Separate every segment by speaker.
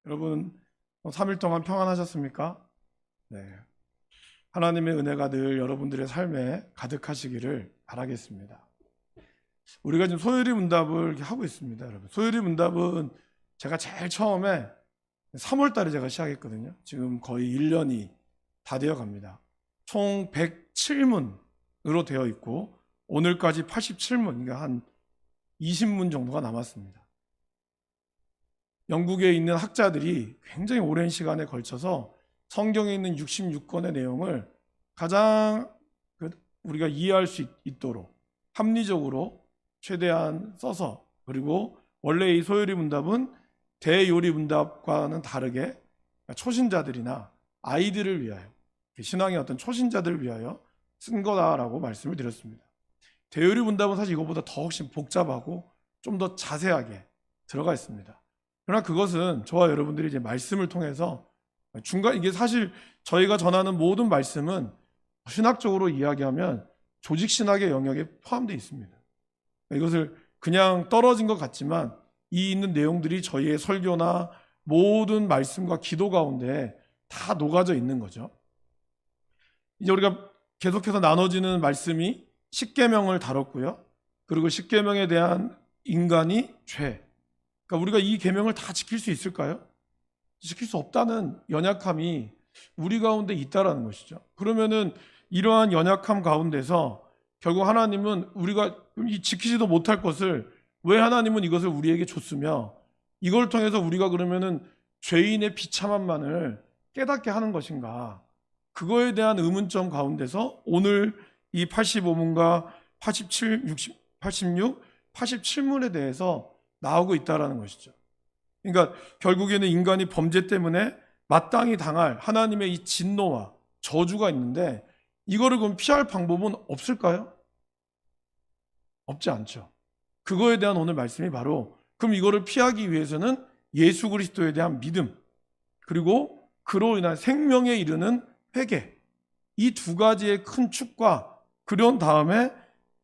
Speaker 1: 여러분 3일 동안 평안하셨습니까? 네. 하나님의 은혜가 늘 여러분들의 삶에 가득하시기를 바라겠습니다. 우리가 지금 소요리 문답을 이렇게 하고 있습니다, 여러분. 소요리 문답은 제가 제일 처음에 3월 달에 제가 시작했거든요. 지금 거의 1년이 다 되어 갑니다. 총 107문으로 되어 있고 오늘까지 87문, 그러니까 한 20문 정도가 남았습니다. 영국에 있는 학자들이 굉장히 오랜 시간에 걸쳐서 성경에 있는 66권의 내용을 가장 우리가 이해할 수 있도록 합리적으로 최대한 써서, 그리고 원래 이 소요리 문답은 대요리 문답과는 다르게 초신자들이나 아이들을 위하여, 신앙의 어떤 초신자들을 위하여 쓴 거다라고 말씀을 드렸습니다. 대요리 문답은 사실 이것보다 더 훨씬 복잡하고 좀 더 자세하게 들어가 있습니다. 그러나 그것은 저와 여러분들이 이제 말씀을 통해서 이게 사실 저희가 전하는 모든 말씀은 신학적으로 이야기하면 조직신학의 영역에 포함되어 있습니다. 이것을 그냥 떨어진 것 같지만 이 있는 내용들이 저희의 설교나 모든 말씀과 기도 가운데 다 녹아져 있는 거죠. 이제 우리가 계속해서 나눠지는 말씀이 십계명을 다뤘고요. 그리고 십계명에 대한 인간이 죄. 그러니까 우리가 이 계명을 다 지킬 수 있을까요? 지킬 수 없다는 연약함이 우리 가운데 있다라는 것이죠. 그러면은 이러한 연약함 가운데서 결국 하나님은 우리가 지키지도 못할 것을 왜 하나님은 이것을 우리에게 줬으며 이걸 통해서 우리가 그러면은 죄인의 비참함만을 깨닫게 하는 것인가? 그거에 대한 의문점 가운데서 오늘 이 85문과 87, 60, 86, 87문에 대해서 나오고 있다라는 것이죠. 그러니까 결국에는 인간이 범죄 때문에 마땅히 당할 하나님의 이 진노와 저주가 있는데 이거를 그럼 피할 방법은 없을까요? 없지 않죠. 그거에 대한 오늘 말씀이 바로 그럼 이거를 피하기 위해서는 예수 그리스도에 대한 믿음, 그리고 그로 인한 생명에 이르는 회개, 이 두 가지의 큰 축과 그런 다음에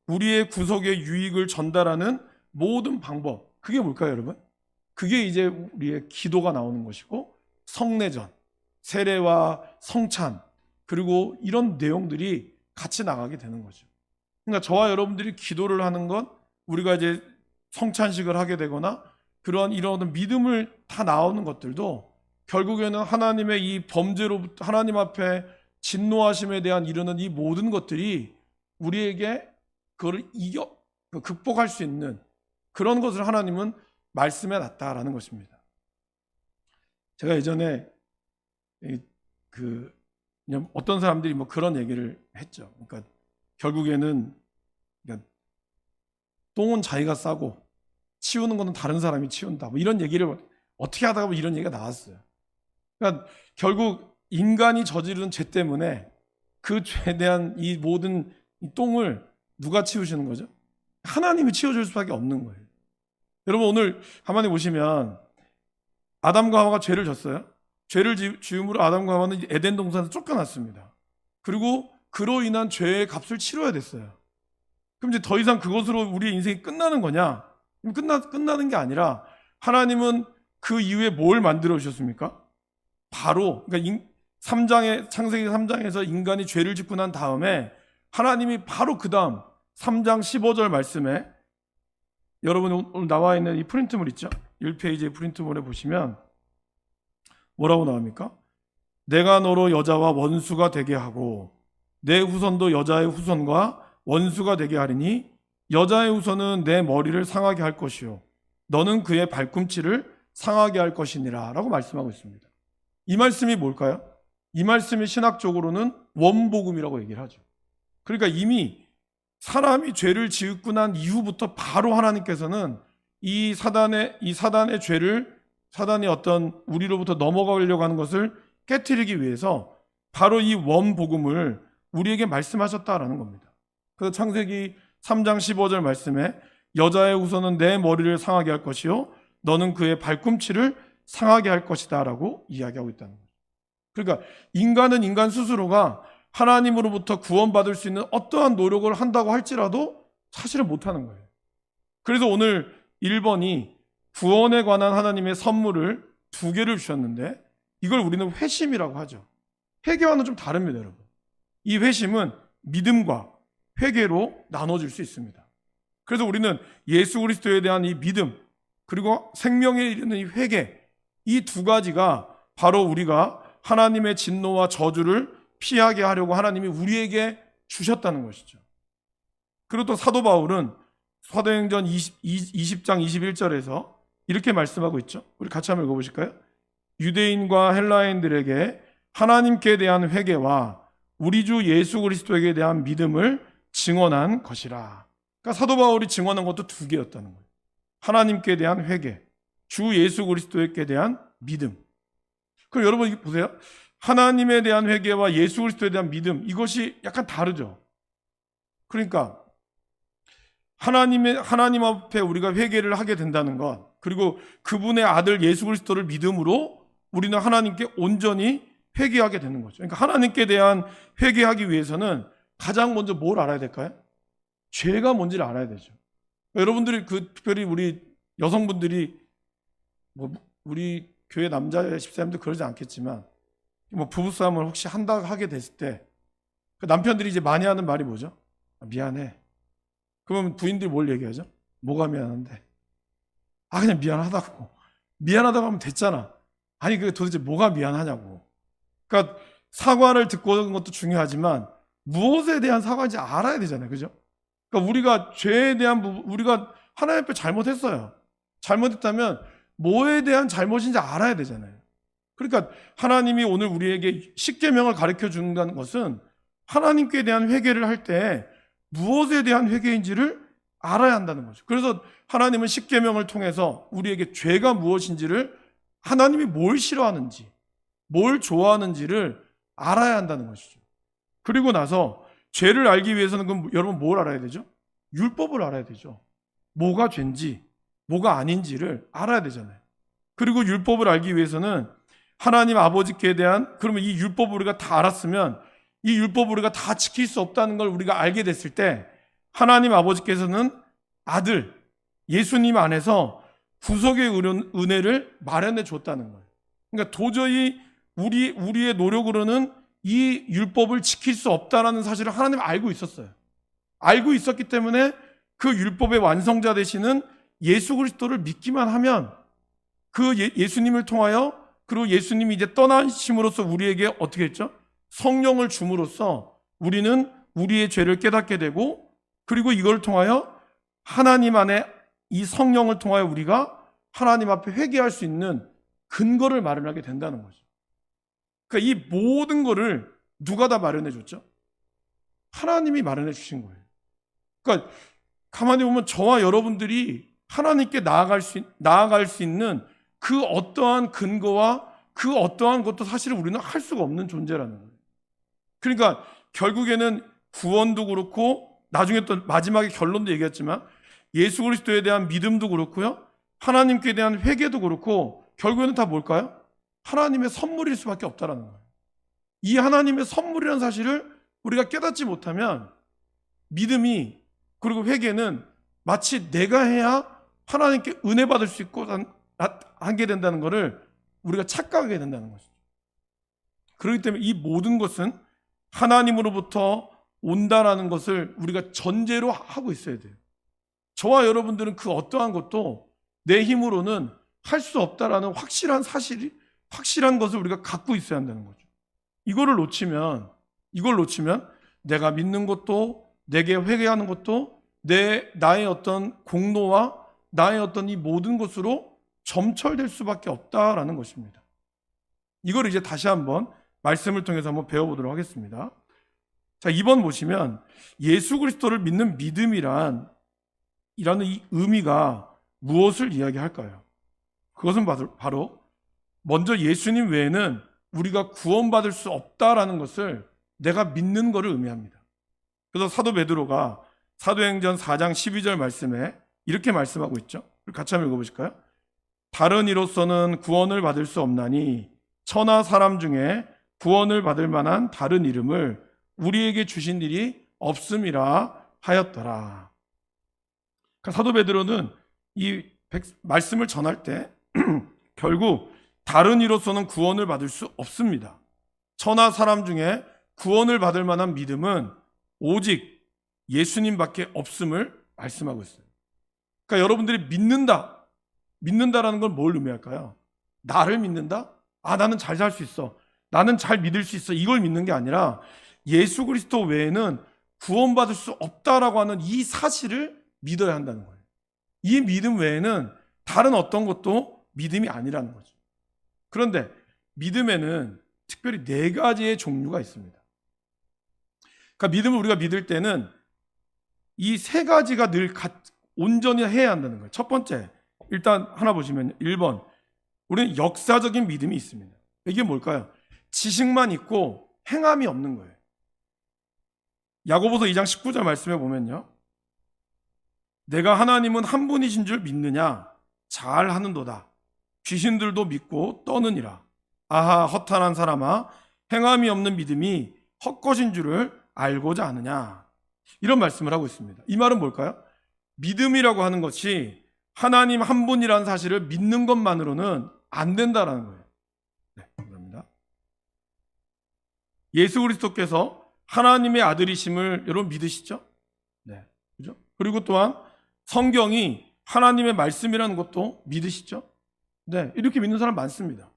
Speaker 1: 우리의 구속의 유익을 전달하는 모든 방법, 그게 뭘까요, 여러분? 그게 이제 우리의 기도가 나오는 것이고 성례전, 세례와 성찬, 그리고 이런 내용들이 같이 나가게 되는 거죠. 그러니까 저와 여러분들이 기도를 하는 건 우리가 이제 성찬식을 하게 되거나 그런 이런 믿음을 다 나오는 것들도 결국에는 하나님의 이 범죄로부터 하나님 앞에 진노하심에 대한 이르는 이 모든 것들이 우리에게 그걸 극복할 수 있는 그런 것을 하나님은 말씀해 놨다라는 것입니다. 제가 예전에 어떤 사람들이 그런 얘기를 했죠. 그러니까 결국에는 똥은 자기가 싸고 치우는 것은 다른 사람이 치운다. 이런 얘기를 어떻게 하다가 이런 얘기가 나왔어요. 그러니까 결국 인간이 저지른 죄 때문에 그 죄에 대한 이 모든 이 똥을 누가 치우시는 거죠? 하나님이 치워줄 수밖에 없는 거예요. 여러분 오늘 가만히 보시면 아담과 하와가 죄를 졌어요. 죄를 지음으로 아담과 하와는 에덴 동산에서 쫓겨났습니다. 그리고 그로 인한 죄의 값을 치러야 됐어요. 그럼 이제 더 이상 그것으로 우리의 인생이 끝나는 거냐? 끝나는 게 아니라 하나님은 그 이후에 뭘 만들어 주셨습니까? 바로 그러니까 창세기 3장에서 인간이 죄를 짓고 난 다음에 하나님이 바로 그 다음 3장 15절 말씀에 여러분 오늘 나와 있는 이 프린트물 있죠? 1페이지의 프린트물에 보시면 뭐라고 나옵니까? 내가 너로 여자와 원수가 되게 하고 내 후손도 여자의 후손과 원수가 되게 하리니 여자의 후손은 내 머리를 상하게 할 것이요 너는 그의 발꿈치를 상하게 할 것이니라 라고 말씀하고 있습니다. 이 말씀이 뭘까요? 이 말씀이 신학적으로는 원복음이라고 얘기를 하죠. 그러니까 이미 사람이 죄를 지었고 난 이후부터 바로 하나님께서는 이 사단의 죄를, 사단이 어떤 우리로부터 넘어가려고 하는 것을 깨트리기 위해서 바로 이 원복음을 우리에게 말씀하셨다라는 겁니다. 그래서 창세기 3장 15절 말씀에 여자의 후손은 내 머리를 상하게 할 것이요 너는 그의 발꿈치를 상하게 할 것이다 라고 이야기하고 있다는 거죠. 그러니까 인간은 인간 스스로가 하나님으로부터 구원받을 수 있는 어떠한 노력을 한다고 할지라도 사실은 못하는 거예요. 그래서 오늘 1번이 구원에 관한 하나님의 선물을 두 개를 주셨는데 이걸 우리는 회심이라고 하죠. 회개와는 좀 다릅니다, 여러분. 이 회심은 믿음과 회개로 나눠질 수 있습니다. 그래서 우리는 예수 그리스도에 대한 이 믿음, 그리고 생명에 이르는 이 회개, 이 두 가지가 바로 우리가 하나님의 진노와 저주를 피하게 하려고 하나님이 우리에게 주셨다는 것이죠. 그리고 또 사도 바울은 사도행전 20장 21절에서 이렇게 말씀하고 있죠. 우리 같이 한번 읽어보실까요? 유대인과 헬라인들에게 하나님께 대한 회개와 우리 주 예수 그리스도에게 대한 믿음을 증언한 것이라. 그러니까 사도 바울이 증언한 것도 두 개였다는 거예요. 하나님께 대한 회개, 주 예수 그리스도에게 대한 믿음. 그럼 여러분 보세요. 하나님에 대한 회개와 예수 그리스도에 대한 믿음, 이것이 약간 다르죠. 그러니까 하나님 앞에 우리가 회개를 하게 된다는 것, 그리고 그분의 아들 예수 그리스도를 믿음으로 우리는 하나님께 온전히 회개하게 되는 거죠. 그러니까 하나님께 대한 회개하기 위해서는 가장 먼저 뭘 알아야 될까요? 죄가 뭔지를 알아야 되죠. 여러분들이 특별히 우리 여성분들이 우리 교회 남자 집사님도 그러지 않겠지만 부부싸움을 혹시 하게 됐을 때 남편들이 이제 많이 하는 말이 뭐죠? 미안해. 그러면 부인들이 뭘 얘기하죠? 뭐가 미안한데? 그냥 미안하다고. 미안하다고 하면 됐잖아. 아니 그게 도대체 뭐가 미안하냐고. 그러니까 사과를 듣고 오는 것도 중요하지만 무엇에 대한 사과인지 알아야 되잖아요. 그죠? 그러니까 우리가 죄에 대한 우리가 하나님 앞에 잘못했어요. 잘못했다면 뭐에 대한 잘못인지 알아야 되잖아요. 그러니까 하나님이 오늘 우리에게 십계명을 가르쳐 준다는 것은 하나님께 대한 회개를 할 때 무엇에 대한 회개인지를 알아야 한다는 거죠. 그래서 하나님은 십계명을 통해서 우리에게 죄가 무엇인지를, 하나님이 뭘 싫어하는지, 뭘 좋아하는지를 알아야 한다는 것이죠. 그리고 나서 죄를 알기 위해서는 그럼 여러분 뭘 알아야 되죠? 율법을 알아야 되죠. 뭐가 죄인지 뭐가 아닌지를 알아야 되잖아요. 그리고 율법을 알기 위해서는 하나님 아버지께 대한, 그러면 이 율법을 우리가 다 알았으면 이 율법을 우리가 다 지킬 수 없다는 걸 우리가 알게 됐을 때 하나님 아버지께서는 아들 예수님 안에서 구속의 은혜를 마련해 줬다는 거예요. 그러니까 도저히 우리의 노력으로는 이 율법을 지킬 수 없다는 사실을 하나님 알고 있었어요. 알고 있었기 때문에 그 율법의 완성자 되시는 예수 그리스도를 믿기만 하면 그 예수님을 통하여, 그리고 예수님이 이제 떠나심으로써 우리에게 어떻게 했죠? 성령을 줌으로써 우리는 우리의 죄를 깨닫게 되고, 그리고 이걸 통하여 하나님 안에 이 성령을 통하여 우리가 하나님 앞에 회개할 수 있는 근거를 마련하게 된다는 거죠. 그러니까 이 모든 거를 누가 다 마련해 줬죠? 하나님이 마련해 주신 거예요. 그러니까 가만히 보면 저와 여러분들이 하나님께 나아갈 수 있는 그 어떠한 근거와 그 어떠한 것도 사실 우리는 할 수가 없는 존재라는 거예요. 그러니까 결국에는 구원도 그렇고, 나중에 또 마지막에 결론도 얘기했지만 예수 그리스도에 대한 믿음도 그렇고요, 하나님께 대한 회개도 그렇고, 결국에는 다 뭘까요? 하나님의 선물일 수밖에 없다라는 거예요. 이 하나님의 선물이라는 사실을 우리가 깨닫지 못하면 믿음이, 그리고 회개는 마치 내가 해야 하나님께 은혜 받을 수 있고 하게 된다는 것을 우리가 착각하게 된다는 것이죠. 그렇기 때문에 이 모든 것은 하나님으로부터 온다라는 것을 우리가 전제로 하고 있어야 돼요. 저와 여러분들은 그 어떠한 것도 내 힘으로는 할 수 없다라는 확실한 것을 우리가 갖고 있어야 한다는 거죠. 이걸 놓치면 내가 믿는 것도, 내게 회개하는 것도 나의 어떤 공로와 나의 어떤 이 모든 것으로 점철될 수밖에 없다라는 것입니다. 이걸 이제 다시 한번 말씀을 통해서 한번 배워보도록 하겠습니다. 자, 2번 보시면 예수 그리스도를 믿는 믿음이라는 이 의미가 무엇을 이야기할까요? 그것은 바로 먼저 예수님 외에는 우리가 구원받을 수 없다라는 것을 내가 믿는 것을 의미합니다. 그래서 사도 베드로가 사도행전 4장 12절 말씀에 이렇게 말씀하고 있죠. 같이 한번 읽어보실까요? 다른 이로서는 구원을 받을 수 없나니 천하 사람 중에 구원을 받을 만한 다른 이름을 우리에게 주신 일이 없음이라 하였더라. 그러니까 사도 베드로는 이 말씀을 전할 때 결국 다른 이로서는 구원을 받을 수 없습니다. 천하 사람 중에 구원을 받을 만한 믿음은 오직 예수님밖에 없음을 말씀하고 있어요. 그러니까 여러분들이 믿는다라는 건 뭘 의미할까요? 나를 믿는다? 나는 잘 살 수 있어. 나는 잘 믿을 수 있어. 이걸 믿는 게 아니라 예수 그리스도 외에는 구원받을 수 없다라고 하는 이 사실을 믿어야 한다는 거예요. 이 믿음 외에는 다른 어떤 것도 믿음이 아니라는 거죠. 그런데 믿음에는 특별히 4가지의 종류가 있습니다. 그러니까 믿음을 우리가 믿을 때는 이 3가지가 늘 온전히 해야 한다는 거예요. 첫 번째, 일단 하나 보시면 1번, 우리는 역사적인 믿음이 있습니다. 이게 뭘까요? 지식만 있고 행함이 없는 거예요. 야고보서 2장 19절 말씀에 보면요, 내가 하나님은 한 분이신 줄 믿느냐? 잘 하는도다. 귀신들도 믿고 떠느니라. 아하, 허탄한 사람아, 행함이 없는 믿음이 헛것인 줄을 알고자 하느냐? 이런 말씀을 하고 있습니다. 이 말은 뭘까요? 믿음이라고 하는 것이 하나님 한 분이라는 사실을 믿는 것만으로는 안 된다라는 거예요. 네, 감사합니다. 예수 그리스도께서 하나님의 아들이심을 여러분 믿으시죠? 네, 그죠? 그리고 또한 성경이 하나님의 말씀이라는 것도 믿으시죠? 네, 이렇게 믿는 사람 많습니다.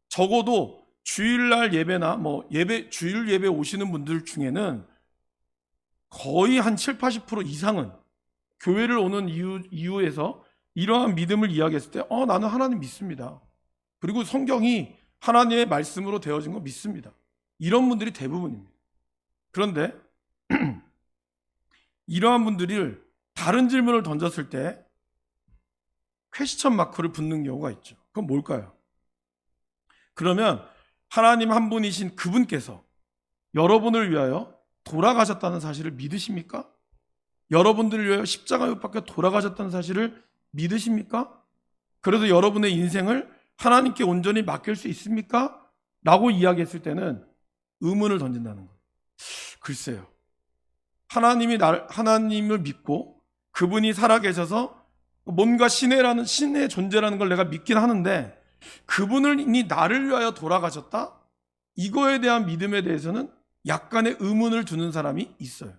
Speaker 1: 적어도 주일날 예배나 주일 예배 오시는 분들 중에는 거의 한 7, 80% 이상은 교회를 오는 이유에서 이러한 믿음을 이야기했을 때 나는 하나님 믿습니다. 그리고 성경이 하나님의 말씀으로 되어진 거 믿습니다. 이런 분들이 대부분입니다. 그런데 이러한 분들을 다른 질문을 던졌을 때 퀘스천 마크를 붙는 경우가 있죠. 그건 뭘까요? 그러면 하나님 한 분이신 그분께서 여러분을 위하여 돌아가셨다는 사실을 믿으십니까? 여러분들을 위하여 십자가에 못 박혀 돌아가셨다는 사실을 믿으십니까? 그래서 여러분의 인생을 하나님께 온전히 맡길 수 있습니까? 라고 이야기했을 때는 의문을 던진다는 거예요. 글쎄요. 하나님을 믿고 그분이 살아계셔서 뭔가 신의 존재라는 걸 내가 믿긴 하는데 그분이 나를 위하여 돌아가셨다? 이거에 대한 믿음에 대해서는 약간의 의문을 두는 사람이 있어요.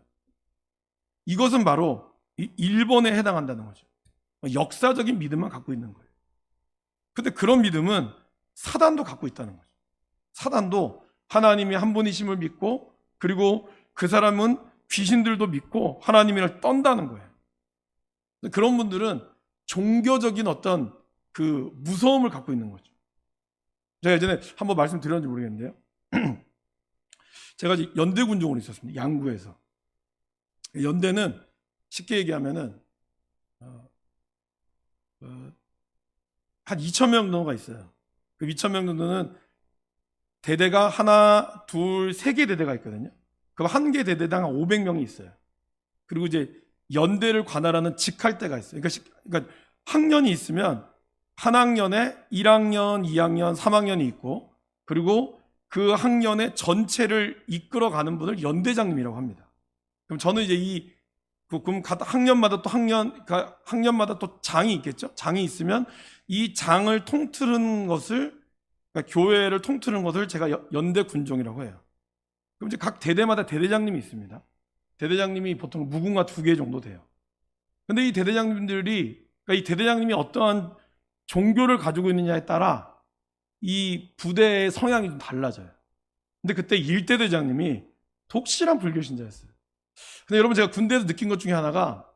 Speaker 1: 이것은 바로 1번에 해당한다는 거죠. 역사적인 믿음만 갖고 있는 거예요. 근데 그런 믿음은 사단도 갖고 있다는 거죠. 사단도 하나님이 한 분이심을 믿고 그리고 그 사람은 귀신들도 믿고 하나님을 떤다는 거예요. 그런 분들은 종교적인 어떤 그 무서움을 갖고 있는 거죠. 제가 예전에 한번 말씀드렸는지 모르겠는데요. 제가 연대 군종으로 있었습니다. 양구에서. 연대는 쉽게 얘기하면은 한 2,000명 정도가 있어요. 그 2,000명 정도는 대대가 하나, 둘, 3개 대대가 있거든요. 그럼 한 개 대대당 500명이 있어요. 그리고 이제 연대를 관할하는 직할대가 있어요. 그러니까 학년이 있으면 한 학년에 1학년, 2학년, 3학년이 있고 그리고 그 학년의 전체를 이끌어가는 분을 연대장님이라고 합니다. 그럼 저는 이제 그럼 각 학년마다 학년마다 또 장이 있겠죠? 장이 있으면 이 장을 통틀은 것을, 그러니까 교회를 통틀은 것을 제가 연대 군종이라고 해요. 그럼 이제 각 대대마다 대대장님이 있습니다. 대대장님이 보통 무궁화 2개 정도 돼요. 근데 이 대대장님들이, 그러니까 이 대대장님이 어떠한 종교를 가지고 있느냐에 따라 이 부대의 성향이 좀 달라져요. 근데 그때 1대대장님이 독실한 불교 신자였어요. 근데 여러분, 제가 군대에서 느낀 것 중에 하나가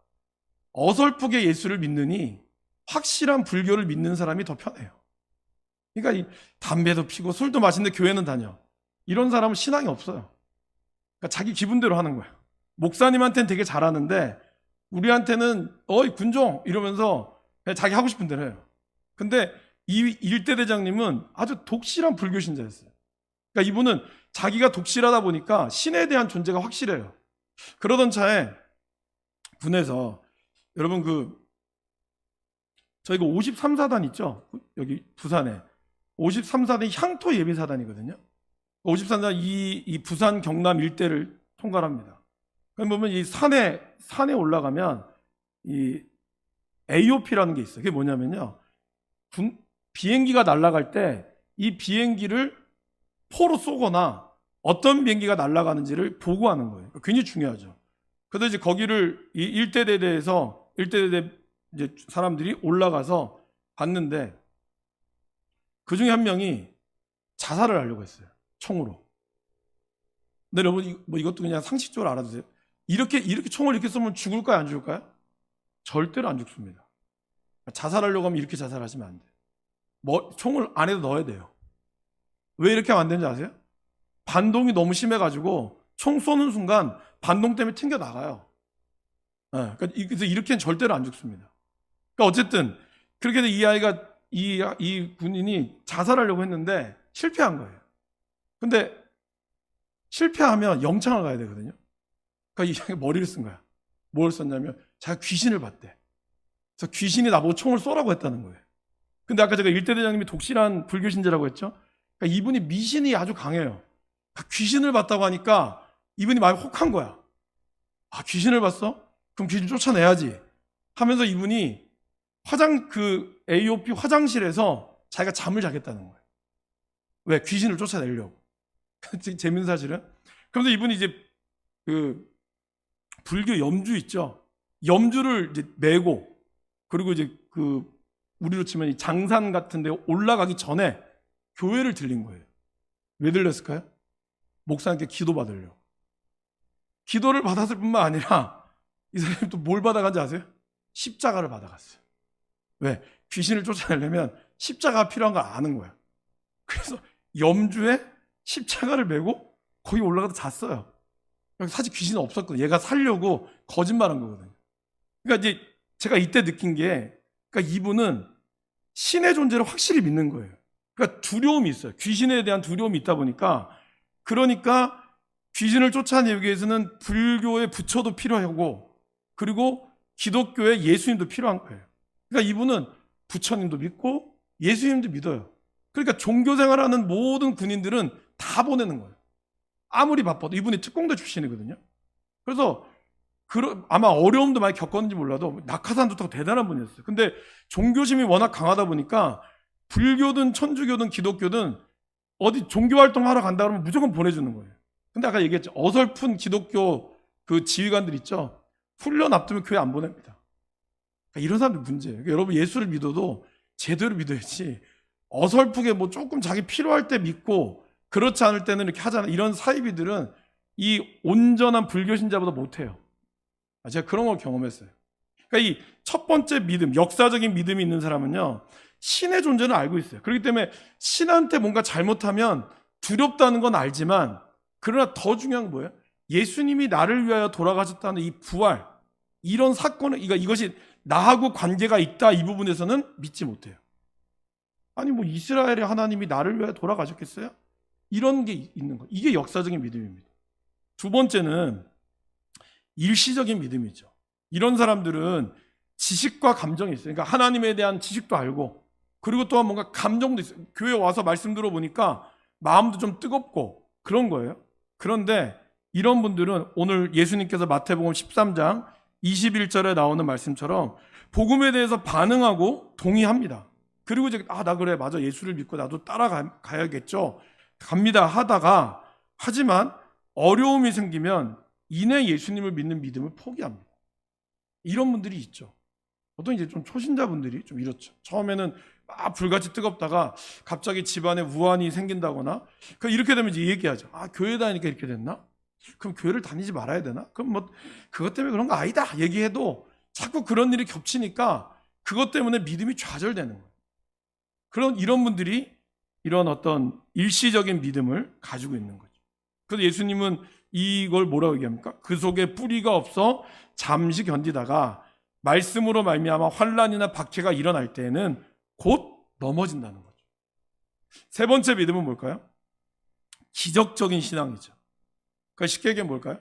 Speaker 1: 어설프게 예수를 믿느니 확실한 불교를 믿는 사람이 더 편해요. 그러니까 이 담배도 피고 술도 마시는데 교회는 다녀. 이런 사람은 신앙이 없어요. 그러니까 자기 기분대로 하는 거예요. 목사님한테는 되게 잘하는데 우리한테는 어이 군종 이러면서 그냥 자기 하고 싶은 대로 해요. 근데 이 1대 대장님은 아주 독실한 불교 신자였어요. 그러니까 이분은 자기가 독실하다 보니까 신에 대한 존재가 확실해요. 그러던 차에 군에서, 여러분 저희가 53사단 있죠? 여기 부산에 53사단이 향토 예비사단이거든요. 53사단 이 부산 경남 일대를 통과합니다. 그럼 보면 이 산에 올라가면 이 AOP라는 게 있어요. 그게 뭐냐면요, 비행기가 날아갈 때 이 비행기를 포로 쏘거나 어떤 비행기가 날아가는지를 보고하는 거예요. 굉장히 중요하죠. 그래서 이제 거기를 이 일대대대에서 일대대대 이제 사람들이 올라가서 봤는데 그 중에 한 명이 자살을 하려고 했어요. 총으로. 근데 여러분 뭐 이것도 그냥 상식적으로 알아두세요. 이렇게 총을 이렇게 쏘면 죽을까요, 안 죽을까요? 절대로 안 죽습니다. 자살하려고 하면 이렇게 자살하시면 안 돼요. 총을 안에도 넣어야 돼요. 왜 이렇게 하면 안 되는지 아세요? 반동이 너무 심해가지고 총 쏘는 순간 반동 때문에 튕겨 나가요. 그러니까 그래서 이렇게는 절대로 안 죽습니다. 그러니까 어쨌든 그렇게 해서 이 아이가 이 군인이 자살하려고 했는데 실패한 거예요. 근데 실패하면 영창을 가야 되거든요. 그러니까 이 아이가 머리를 쓴 거야. 뭘 썼냐면 자기가 귀신을 봤대. 그래서 귀신이 나보고 총을 쏘라고 했다는 거예요. 근데 아까 제가 일대대장님이 독실한 불교 신자라고 했죠. 그러니까 이분이 미신이 아주 강해요. 귀신을 봤다고 하니까 이분이 마음이 혹한 거야. 아, 귀신을 봤어? 그럼 귀신 쫓아내야지 하면서 이분이 AOP 화장실에서 자기가 잠을 자겠다는 거예요. 왜? 귀신을 쫓아내려고. 재밌는 사실은. 그러면서 이분이 이제 그 불교 염주 있죠. 염주를 이제 메고 그리고 이제 그 우리로 치면 이 장산 같은 데 올라가기 전에 교회를 들린 거예요. 왜 들렸을까요? 목사님께 기도받으려고. 기도를 받았을 뿐만 아니라 이 사람이 또 뭘 받아간지 아세요? 십자가를 받아갔어요. 왜? 귀신을 쫓아내려면 십자가가 필요한 걸 아는 거야. 그래서 염주에 십자가를 메고 거기 올라가서 잤어요. 사실 귀신은 없었거든요. 얘가 살려고 거짓말한 거거든요. 그러니까 이제 제가 이때 느낀 게, 그러니까 이분은 신의 존재를 확실히 믿는 거예요. 그러니까 두려움이 있어요. 귀신에 대한 두려움이 있다 보니까, 그러니까 귀신을 쫓아내기 위해서는 불교의 부처도 필요하고, 그리고 기독교의 예수님도 필요한 거예요. 그러니까 이분은 부처님도 믿고 예수님도 믿어요. 그러니까 종교 생활하는 모든 군인들은 다 보내는 거예요. 아무리 바빠도. 이분이 특공대 출신이거든요. 그래서 아마 어려움도 많이 겪었는지 몰라도 낙하산도 타고 대단한 분이었어요. 근데 종교심이 워낙 강하다 보니까 불교든 천주교든 기독교든 어디 종교활동 하러 간다 그러면 무조건 보내주는 거예요. 근데 아까 얘기했죠. 어설픈 기독교 그 지휘관들 있죠. 훈련 앞두면 교회 안 보냅니다. 그러니까 이런 사람들 문제예요. 그러니까 여러분 예수를 믿어도 제대로 믿어야지 어설프게 뭐 조금 자기 필요할 때 믿고 그렇지 않을 때는 이렇게 하잖아요. 이런 사이비들은 이 온전한 불교 신자보다 못해요. 제가 그런 걸 경험했어요. 그러니까 이 첫 번째 믿음, 역사적인 믿음이 있는 사람은요, 신의 존재는 알고 있어요. 그렇기 때문에 신한테 뭔가 잘못하면 두렵다는 건 알지만, 그러나 더 중요한 건 뭐예요? 예수님이 나를 위하여 돌아가셨다는 이 부활, 이런 사건을, 이것이 나하고 관계가 있다, 이 부분에서는 믿지 못해요. 아니 뭐 이스라엘의 하나님이 나를 위하여 돌아가셨겠어요? 이런 게 있는 거예요. 이게 역사적인 믿음입니다. 두 번째는 일시적인 믿음이죠. 이런 사람들은 지식과 감정이 있어요. 그러니까 하나님에 대한 지식도 알고, 그리고 또한 뭔가 감정도 있어요. 교회 와서 말씀 들어보니까 마음도 좀 뜨겁고 그런 거예요. 그런데 이런 분들은 오늘 예수님께서 마태복음 13장 21절에 나오는 말씀처럼 복음에 대해서 반응하고 동의합니다. 그리고 이제 나 그래 맞아 예수를 믿고 나도 따라가야겠죠. 갑니다 하다가, 하지만 어려움이 생기면 이내 예수님을 믿는 믿음을 포기합니다. 이런 분들이 있죠. 보통 이제 좀 초신자분들이 좀 이렇죠. 처음에는 막 불같이 뜨겁다가 갑자기 집안에 우환이 생긴다거나, 이렇게 되면 이제 얘기하죠. 교회 다니니까 이렇게 됐나? 그럼 교회를 다니지 말아야 되나? 그럼 뭐 그것 때문에 그런 거 아니다 얘기해도 자꾸 그런 일이 겹치니까 그것 때문에 믿음이 좌절되는 거예요. 이런 분들이 이런 어떤 일시적인 믿음을 가지고 있는 거죠. 그래서 예수님은 이걸 뭐라고 얘기합니까? 그 속에 뿌리가 없어 잠시 견디다가 말씀으로 말미암아 환난이나 박해가 일어날 때에는 곧 넘어진다는 거죠. 세 번째 믿음은 뭘까요? 기적적인 신앙이죠. 그러니까 쉽게 얘기하면 뭘까요?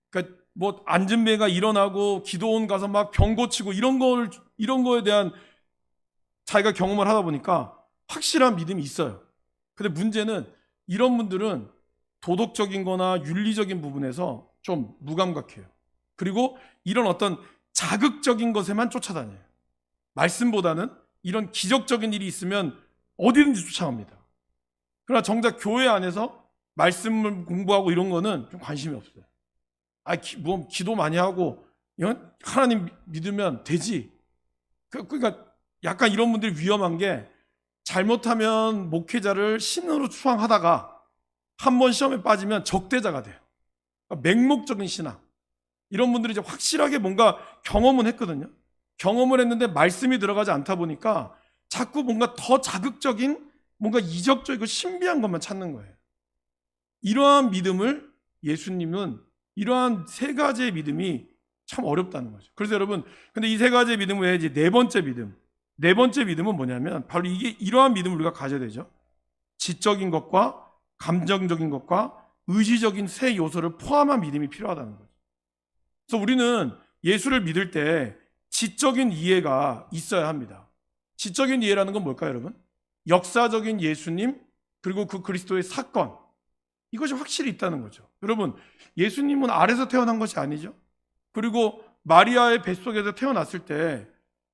Speaker 1: 그러니까 뭐 안진배가 일어나고 기도원 가서 막 병 고치고 이런 거에 대한 자기가 경험을 하다 보니까 확실한 믿음이 있어요. 근데 문제는 이런 분들은 도덕적인 거나 윤리적인 부분에서 좀 무감각해요. 그리고 이런 어떤 자극적인 것에만 쫓아다녀요. 말씀보다는 이런 기적적인 일이 있으면 어디든지 쫓아갑니다. 그러나 정작 교회 안에서 말씀을 공부하고 이런 거는 좀 관심이 없어요. 뭐 기도 많이 하고 하나님 믿으면 되지. 그러니까 약간 이런 분들이 위험한 게, 잘못하면 목회자를 신으로 추앙하다가 한 번 시험에 빠지면 적대자가 돼요. 그러니까 맹목적인 신앙. 이런 분들이 이제 확실하게 뭔가 경험은 했거든요. 경험을 했는데 말씀이 들어가지 않다 보니까 자꾸 뭔가 더 자극적인, 뭔가 이적적이고 신비한 것만 찾는 거예요. 이러한 믿음을, 예수님은 이러한 세 가지의 믿음이 참 어렵다는 거죠. 그래서 여러분, 근데 이 세 가지의 믿음 외에 이제 네 번째 믿음은 뭐냐면, 바로 이러한 믿음을 우리가 가져야 되죠. 지적인 것과 감정적인 것과 의지적인 세 요소를 포함한 믿음이 필요하다는 거죠. 그래서 우리는 예수를 믿을 때 지적인 이해가 있어야 합니다. 지적인 이해라는 건 뭘까요, 여러분? 역사적인 예수님, 그리고 그 그리스도의 사건, 이것이 확실히 있다는 거죠. 여러분, 예수님은 알에서 태어난 것이 아니죠. 그리고 마리아의 뱃속에서 태어났을 때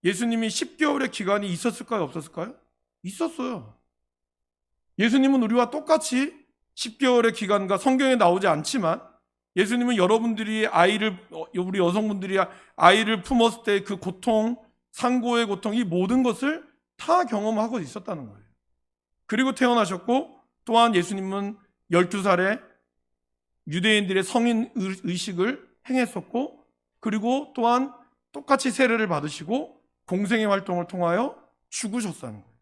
Speaker 1: 예수님이 10개월의 기간이 있었을까요, 없었을까요? 있었어요. 예수님은 우리와 똑같이 10개월의 기간과, 성경에 나오지 않지만 예수님은 여러분들이 우리 여성분들이 아이를 품었을 때 그 고통, 상고의 고통, 이 모든 것을 다 경험하고 있었다는 거예요. 그리고 태어나셨고, 또한 예수님은 12살에 유대인들의 성인 의식을 행했었고, 그리고 또한 똑같이 세례를 받으시고 공생의 활동을 통하여 죽으셨다는 거예요.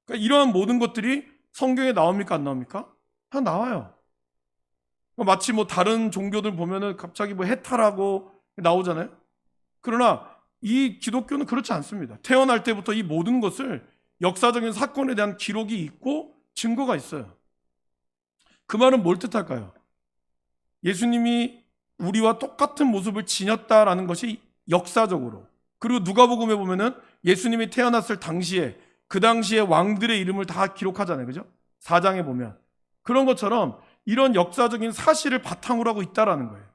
Speaker 1: 그러니까 이러한 모든 것들이 성경에 나옵니까, 안 나옵니까? 다 나와요. 마치 뭐 다른 종교들 보면은 갑자기 뭐 해탈하고 나오잖아요. 그러나 이 기독교는 그렇지 않습니다. 태어날 때부터 이 모든 것을, 역사적인 사건에 대한 기록이 있고 증거가 있어요. 그 말은 뭘 뜻할까요? 예수님이 우리와 똑같은 모습을 지녔다라는 것이 역사적으로, 그리고 누가복음에 보면은 예수님이 태어났을 당시에, 그 당시에 왕들의 이름을 다 기록하잖아요. 그죠? 4장에 보면. 그런 것처럼 이런 역사적인 사실을 바탕으로 하고 있다라는 거예요.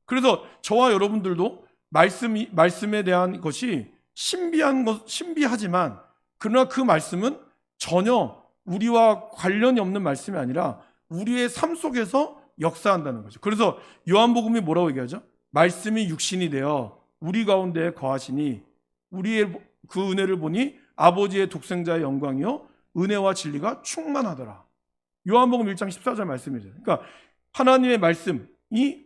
Speaker 1: 그래서 저와 여러분들도 말씀에 대한 것이 신비하지만, 그러나 그 말씀은 전혀 우리와 관련이 없는 말씀이 아니라 우리의 삶 속에서 역사한다는 거죠. 그래서 요한복음이 뭐라고 얘기하죠? 말씀이 육신이 되어 우리 가운데 거하시니 우리의 그 은혜를 보니 아버지의 독생자의 영광이요 은혜와 진리가 충만하더라. 요한복음 1장 14절 말씀이죠. 그러니까 하나님의 말씀이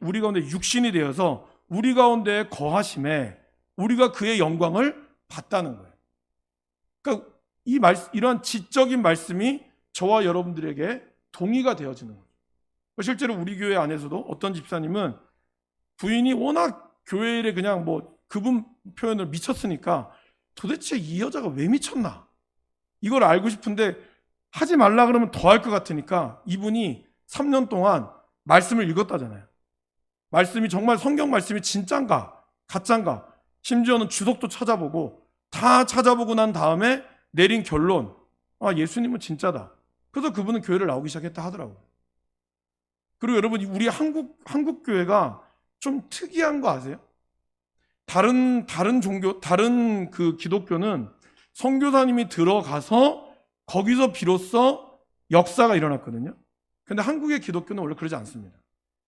Speaker 1: 우리 가운데 육신이 되어서 우리 가운데 거하심에 우리가 그의 영광을 봤다는 거예요. 그러니까 이러한 지적인 말씀이 저와 여러분들에게 동의가 되어지는 거죠. 실제로 우리 교회 안에서도 어떤 집사님은 부인이 워낙 교회 일에 그냥 뭐 그분 표현을 미쳤으니까 도대체 이 여자가 왜 미쳤나? 이걸 알고 싶은데 하지 말라 그러면 더 할 것 같으니까 이분이 3년 동안 말씀을 읽었다잖아요. 말씀이 정말 성경 말씀이 진짠가 가짠가, 심지어는 주석도 찾아보고 다 찾아보고 난 다음에 내린 결론, 예수님은 진짜다. 그래서 그분은 교회를 나오기 시작했다 하더라고요. 그리고 여러분, 우리 한국 교회가 좀 특이한 거 아세요? 다른 종교, 다른 그 기독교는 선교사님이 들어가서 거기서 비로소 역사가 일어났거든요. 근데 한국의 기독교는 원래 그러지 않습니다.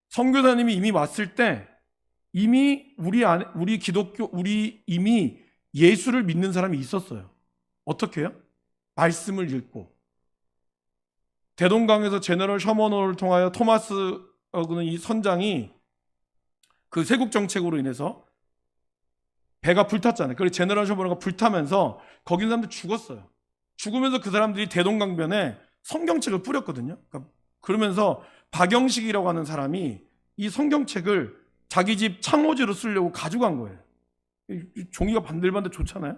Speaker 1: 선교사님이 이미 왔을 때 이미 우리 이미 예수를 믿는 사람이 있었어요. 어떻게 해요? 말씀을 읽고. 대동강에서 제너럴 셔먼호를 통하여 토마스하고는 이 선장이 그 세국 정책으로 인해서 배가 불탔잖아요. 그래서 제너럴 셔먼호가 불타면서 거기 사람들 죽었어요. 죽으면서 그 사람들이 대동강변에 성경책을 뿌렸거든요. 그러면서 박영식이라고 하는 사람이 이 성경책을 자기 집 창호지로 쓰려고 가져간 거예요. 종이가 반들반들 좋잖아요.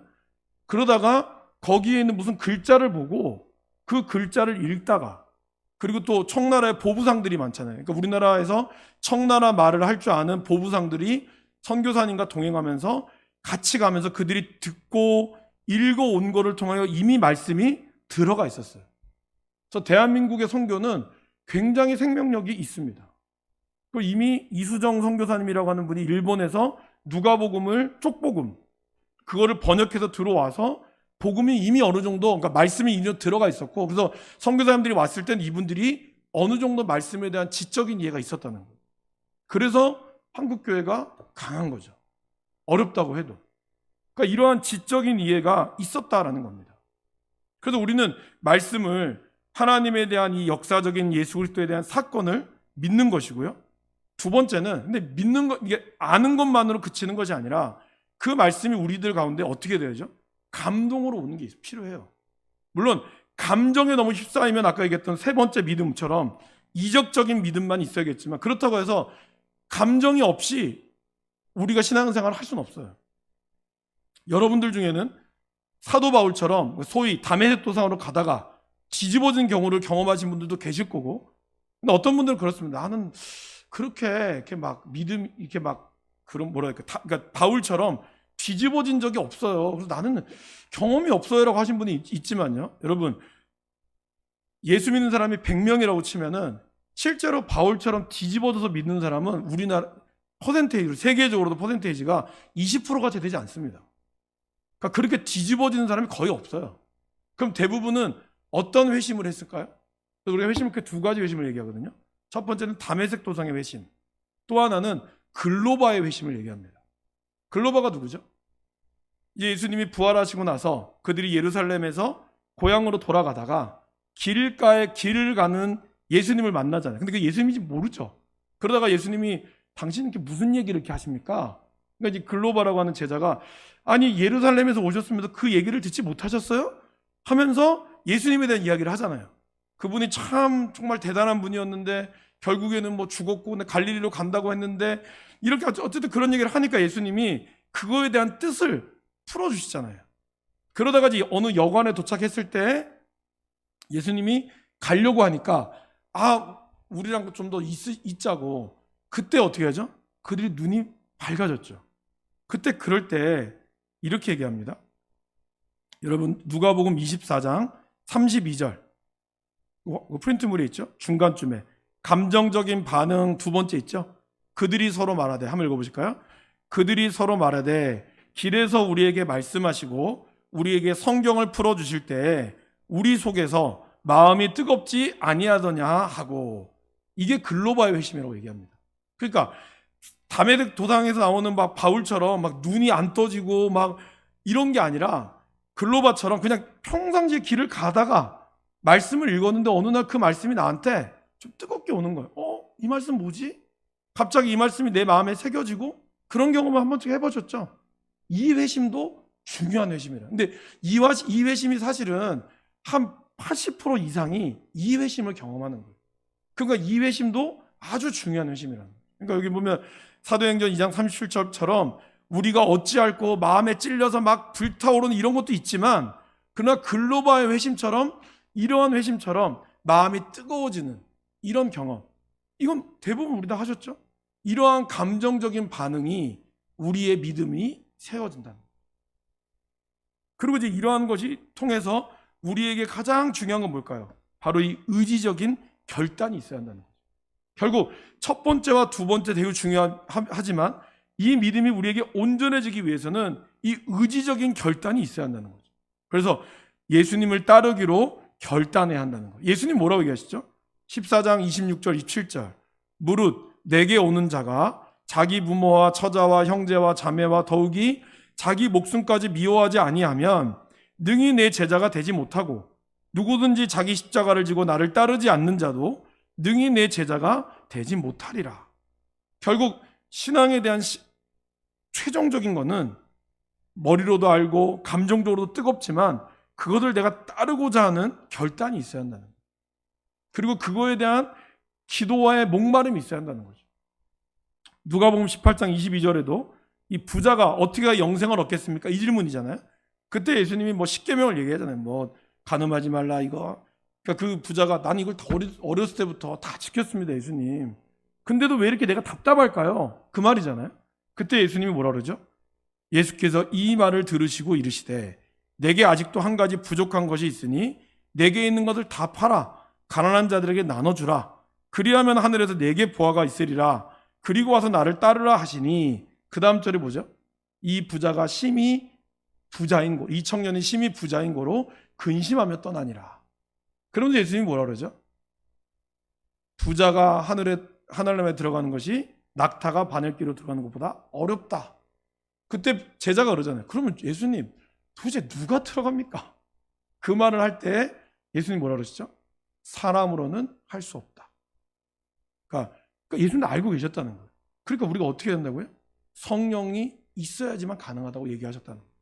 Speaker 1: 그러다가 거기에 있는 무슨 글자를 보고 그 글자를 읽다가, 그리고 또 청나라에 보부상들이 많잖아요. 그러니까 우리나라에서 청나라 말을 할 줄 아는 보부상들이 선교사님과 동행하면서 같이 가면서 그들이 듣고 읽어온 거를 통하여 이미 말씀이 들어가 있었어요. 그래서 대한민국의 선교는 굉장히 생명력이 있습니다. 그 이미 이수정 선교사님이라고 하는 분이 일본에서 누가복음을 쪽복음, 그거를 번역해서 들어와서 복음이 이미 어느 정도, 그러니까 말씀이 이미 들어가 있었고, 그래서 선교사님들이 왔을 땐 이분들이 어느 정도 말씀에 대한 지적인 이해가 있었다는 거예요. 그래서 한국교회가 강한 거죠. 어렵다고 해도. 그러니까 이러한 지적인 이해가 있었다라는 겁니다. 그래서 우리는 말씀을, 하나님에 대한 이 역사적인 예수 그리스도에 대한 사건을 믿는 것이고요. 두 번째는, 근데 믿는 것, 이게 아는 것만으로 그치는 것이 아니라 그 말씀이 우리들 가운데 어떻게 되죠? 감동으로 오는 게 필요해요. 물론 감정에 너무 휩싸이면 아까 얘기했던 세 번째 믿음처럼 이적적인 믿음만 있어야겠지만, 그렇다고 해서 감정이 없이 우리가 신앙생활을 할 수는 없어요. 여러분들 중에는 사도 바울처럼 소위 다메섹 도상으로 가다가 뒤집어진 경우를 경험하신 분들도 계실 거고, 근데 어떤 분들은 그렇습니다. 나는 그렇게 이렇게 막 믿음, 이렇게 막 그런 그러니까 바울처럼 뒤집어진 적이 없어요. 그래서 나는 경험이 없어요라고 하신 분이 있지만요. 여러분, 예수 믿는 사람이 100명이라고 치면은 실제로 바울처럼 뒤집어져서 믿는 사람은 우리나라 퍼센테이지로, 세계적으로도 퍼센테이지가 20%가 채 되지 않습니다. 그러니까 그렇게 뒤집어지는 사람이 거의 없어요. 그럼 대부분은 어떤 회심을 했을까요? 우리가 회심을 두 가지 회심을 얘기하거든요. 첫 번째는 다메섹 도상의 회심, 또 하나는 글로바의 회심을 얘기합니다. 글로바가 누구죠? 예수님이 부활하시고 나서 그들이 예루살렘에서 고향으로 돌아가다가 길가에 길을 가는 예수님을 만나잖아요. 근데 그 예수님인지 모르죠. 그러다가 예수님이 당신 이렇게 무슨 얘기를 이렇게 하십니까? 그러니까 이제 글로바라고 하는 제자가, 아니 예루살렘에서 오셨으면서 그 얘기를 듣지 못하셨어요? 하면서 예수님에 대한 이야기를 하잖아요. 그분이 참 정말 대단한 분이었는데 결국에는 뭐 죽었고 갈릴리로 간다고 했는데, 이렇게 어쨌든 그런 얘기를 하니까 예수님이 그거에 대한 뜻을 풀어주시잖아요. 그러다가 이제 어느 여관에 도착했을 때 예수님이 가려고 하니까, 우리랑 좀 더 있자고. 그때 어떻게 하죠? 그들이 눈이 밝아졌죠. 그때 그럴 때 이렇게 얘기합니다. 여러분, 누가복음 24장 32절 프린트물에 있죠? 중간쯤에 감정적인 반응 두 번째 있죠? 그들이 서로 말하되, 한번 읽어보실까요? 그들이 서로 말하되 길에서 우리에게 말씀하시고 우리에게 성경을 풀어주실 때 우리 속에서 마음이 뜨겁지 아니하더냐 하고. 이게 글로바의 회심이라고 얘기합니다. 그러니까 다메섹 도상에서 나오는 막 바울처럼 막 눈이 안 떠지고 막 이런 게 아니라, 글로바처럼 그냥 평상시에 길을 가다가 말씀을 읽었는데 어느 날 그 말씀이 나한테 좀 뜨겁게 오는 거예요. 이 말씀 뭐지? 갑자기 이 말씀이 내 마음에 새겨지고, 그런 경험을 한 번쯤 해보셨죠? 이 회심도 중요한 회심이라. 근데 이 회심이 사실은 한 80% 이상이 이 회심을 경험하는 거예요. 그러니까 이 회심도 아주 중요한 회심이라는 거예요. 그러니까 여기 보면 사도행전 2장 37절처럼 우리가 어찌할꼬 마음에 찔려서 막 불타오르는 이런 것도 있지만, 그러나 글로바의 회심처럼, 이러한 회심처럼 마음이 뜨거워지는 이런 경험, 이건 대부분 우리 다 하셨죠? 이러한 감정적인 반응이 우리의 믿음이 세워진다는 거예요. 그리고 이제 이러한 것이 통해서 우리에게 가장 중요한 건 뭘까요? 바로 이 의지적인 결단이 있어야 한다는 거죠. 결국 첫 번째와 두 번째 되게 중요하지만 이 믿음이 우리에게 온전해지기 위해서는 이 의지적인 결단이 있어야 한다는 거죠. 그래서 예수님을 따르기로 결단해야 한다는 거예요. 예수님 뭐라고 얘기하시죠? 14장 26절 27절 무릇 내게 오는 자가 자기 부모와 처자와 형제와 자매와 더욱이 자기 목숨까지 미워하지 아니하면 능히 내 제자가 되지 못하고, 누구든지 자기 십자가를 지고 나를 따르지 않는 자도 능히 내 제자가 되지 못하리라. 결국 신앙에 대한 최종적인 거는 머리로도 알고 감정적으로도 뜨겁지만 그것을 내가 따르고자 하는 결단이 있어야 한다는 거예요. 그리고 그거에 대한 기도와의 목마름이 있어야 한다는 거죠. 누가복음 18장 22절에도 이 부자가 어떻게 영생을 얻겠습니까? 이 질문이잖아요. 그때 예수님이 뭐 십계명을 얘기하잖아요. 뭐 간음하지 말라 이거. 그러니까 그 부자가 난 이걸 다 어렸을 때부터 다 지켰습니다, 예수님. 근데도 왜 이렇게 내가 답답할까요? 그 말이잖아요. 그때 예수님이 뭐라 그러죠? 예수께서 이 말을 들으시고 이르시되 내게 아직도 한 가지 부족한 것이 있으니 내게 있는 것을 다 팔아 가난한 자들에게 나눠주라. 그리하면 하늘에서 내게 보화가 있으리라. 그리고 와서 나를 따르라 하시니, 그 다음 절이 뭐죠? 이 부자가 심히 부자인 고, 이 청년이 심히 부자인 고로 근심하며 떠나니라. 그러면서 예수님이 뭐라 그러죠? 부자가 하늘나라에 들어가는 것이 낙타가 바늘기로 들어가는 것보다 어렵다. 그때 제자가 그러잖아요. 그러면 예수님 도대체 누가 들어갑니까? 그 말을 할 때 예수님 뭐라 그러시죠? 사람으로는 할 수 없다. 그러니까 예수님 알고 계셨다는 거예요. 그러니까 우리가 어떻게 해야 된다고요? 성령이 있어야지만 가능하다고 얘기하셨다는 거예요.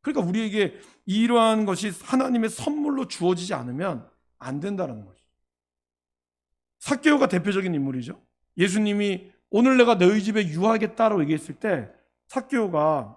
Speaker 1: 그러니까 우리에게 이러한 것이 하나님의 선물로 주어지지 않으면 안 된다는 거죠. 삭개오가 대표적인 인물이죠. 예수님이 오늘 내가 너희 집에 유하겠다라고 얘기했을 때 삭개오가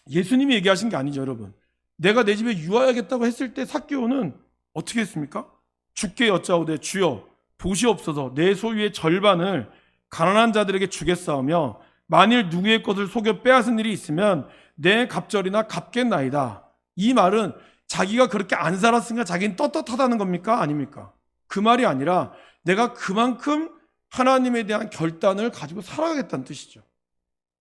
Speaker 1: 예수님이 얘기하신 게 아니죠, 여러분. 내가 내 집에 유하야겠다고 했을 때 삭개오는 어떻게 했습니까? 주께 여짜오되 주여 보시옵소서 내 소유의 절반을 가난한 자들에게 주겠사오며 만일 누구의 것을 속여 빼앗은 일이 있으면 내 갑절이나 갚겠나이다. 이 말은 자기가 그렇게 안 살았으니까 자기는 떳떳하다는 겁니까? 아닙니까? 그 말이 아니라 내가 그만큼 하나님에 대한 결단을 가지고 살아가겠다는 뜻이죠.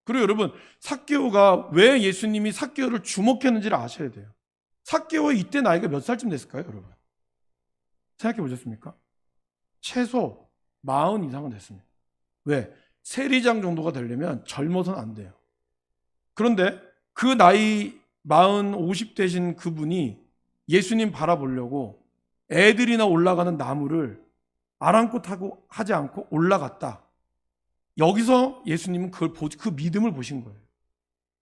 Speaker 1: 그리고 여러분, 삭개오가 왜 예수님이 삭개오를 주목했는지를 아셔야 돼요. 삭개오의 이때 나이가 몇 살쯤 됐을까요, 여러분? 생각해 보셨습니까? 최소 40 이상은 됐습니다. 왜? 세리장 정도가 되려면 젊어서는 안 돼요. 그런데 그 나이 40, 50 되신 그분이 예수님 바라보려고 애들이나 올라가는 나무를 아랑곳하고 하지 않고 올라갔다. 여기서 예수님은 그 믿음을 보신 거예요.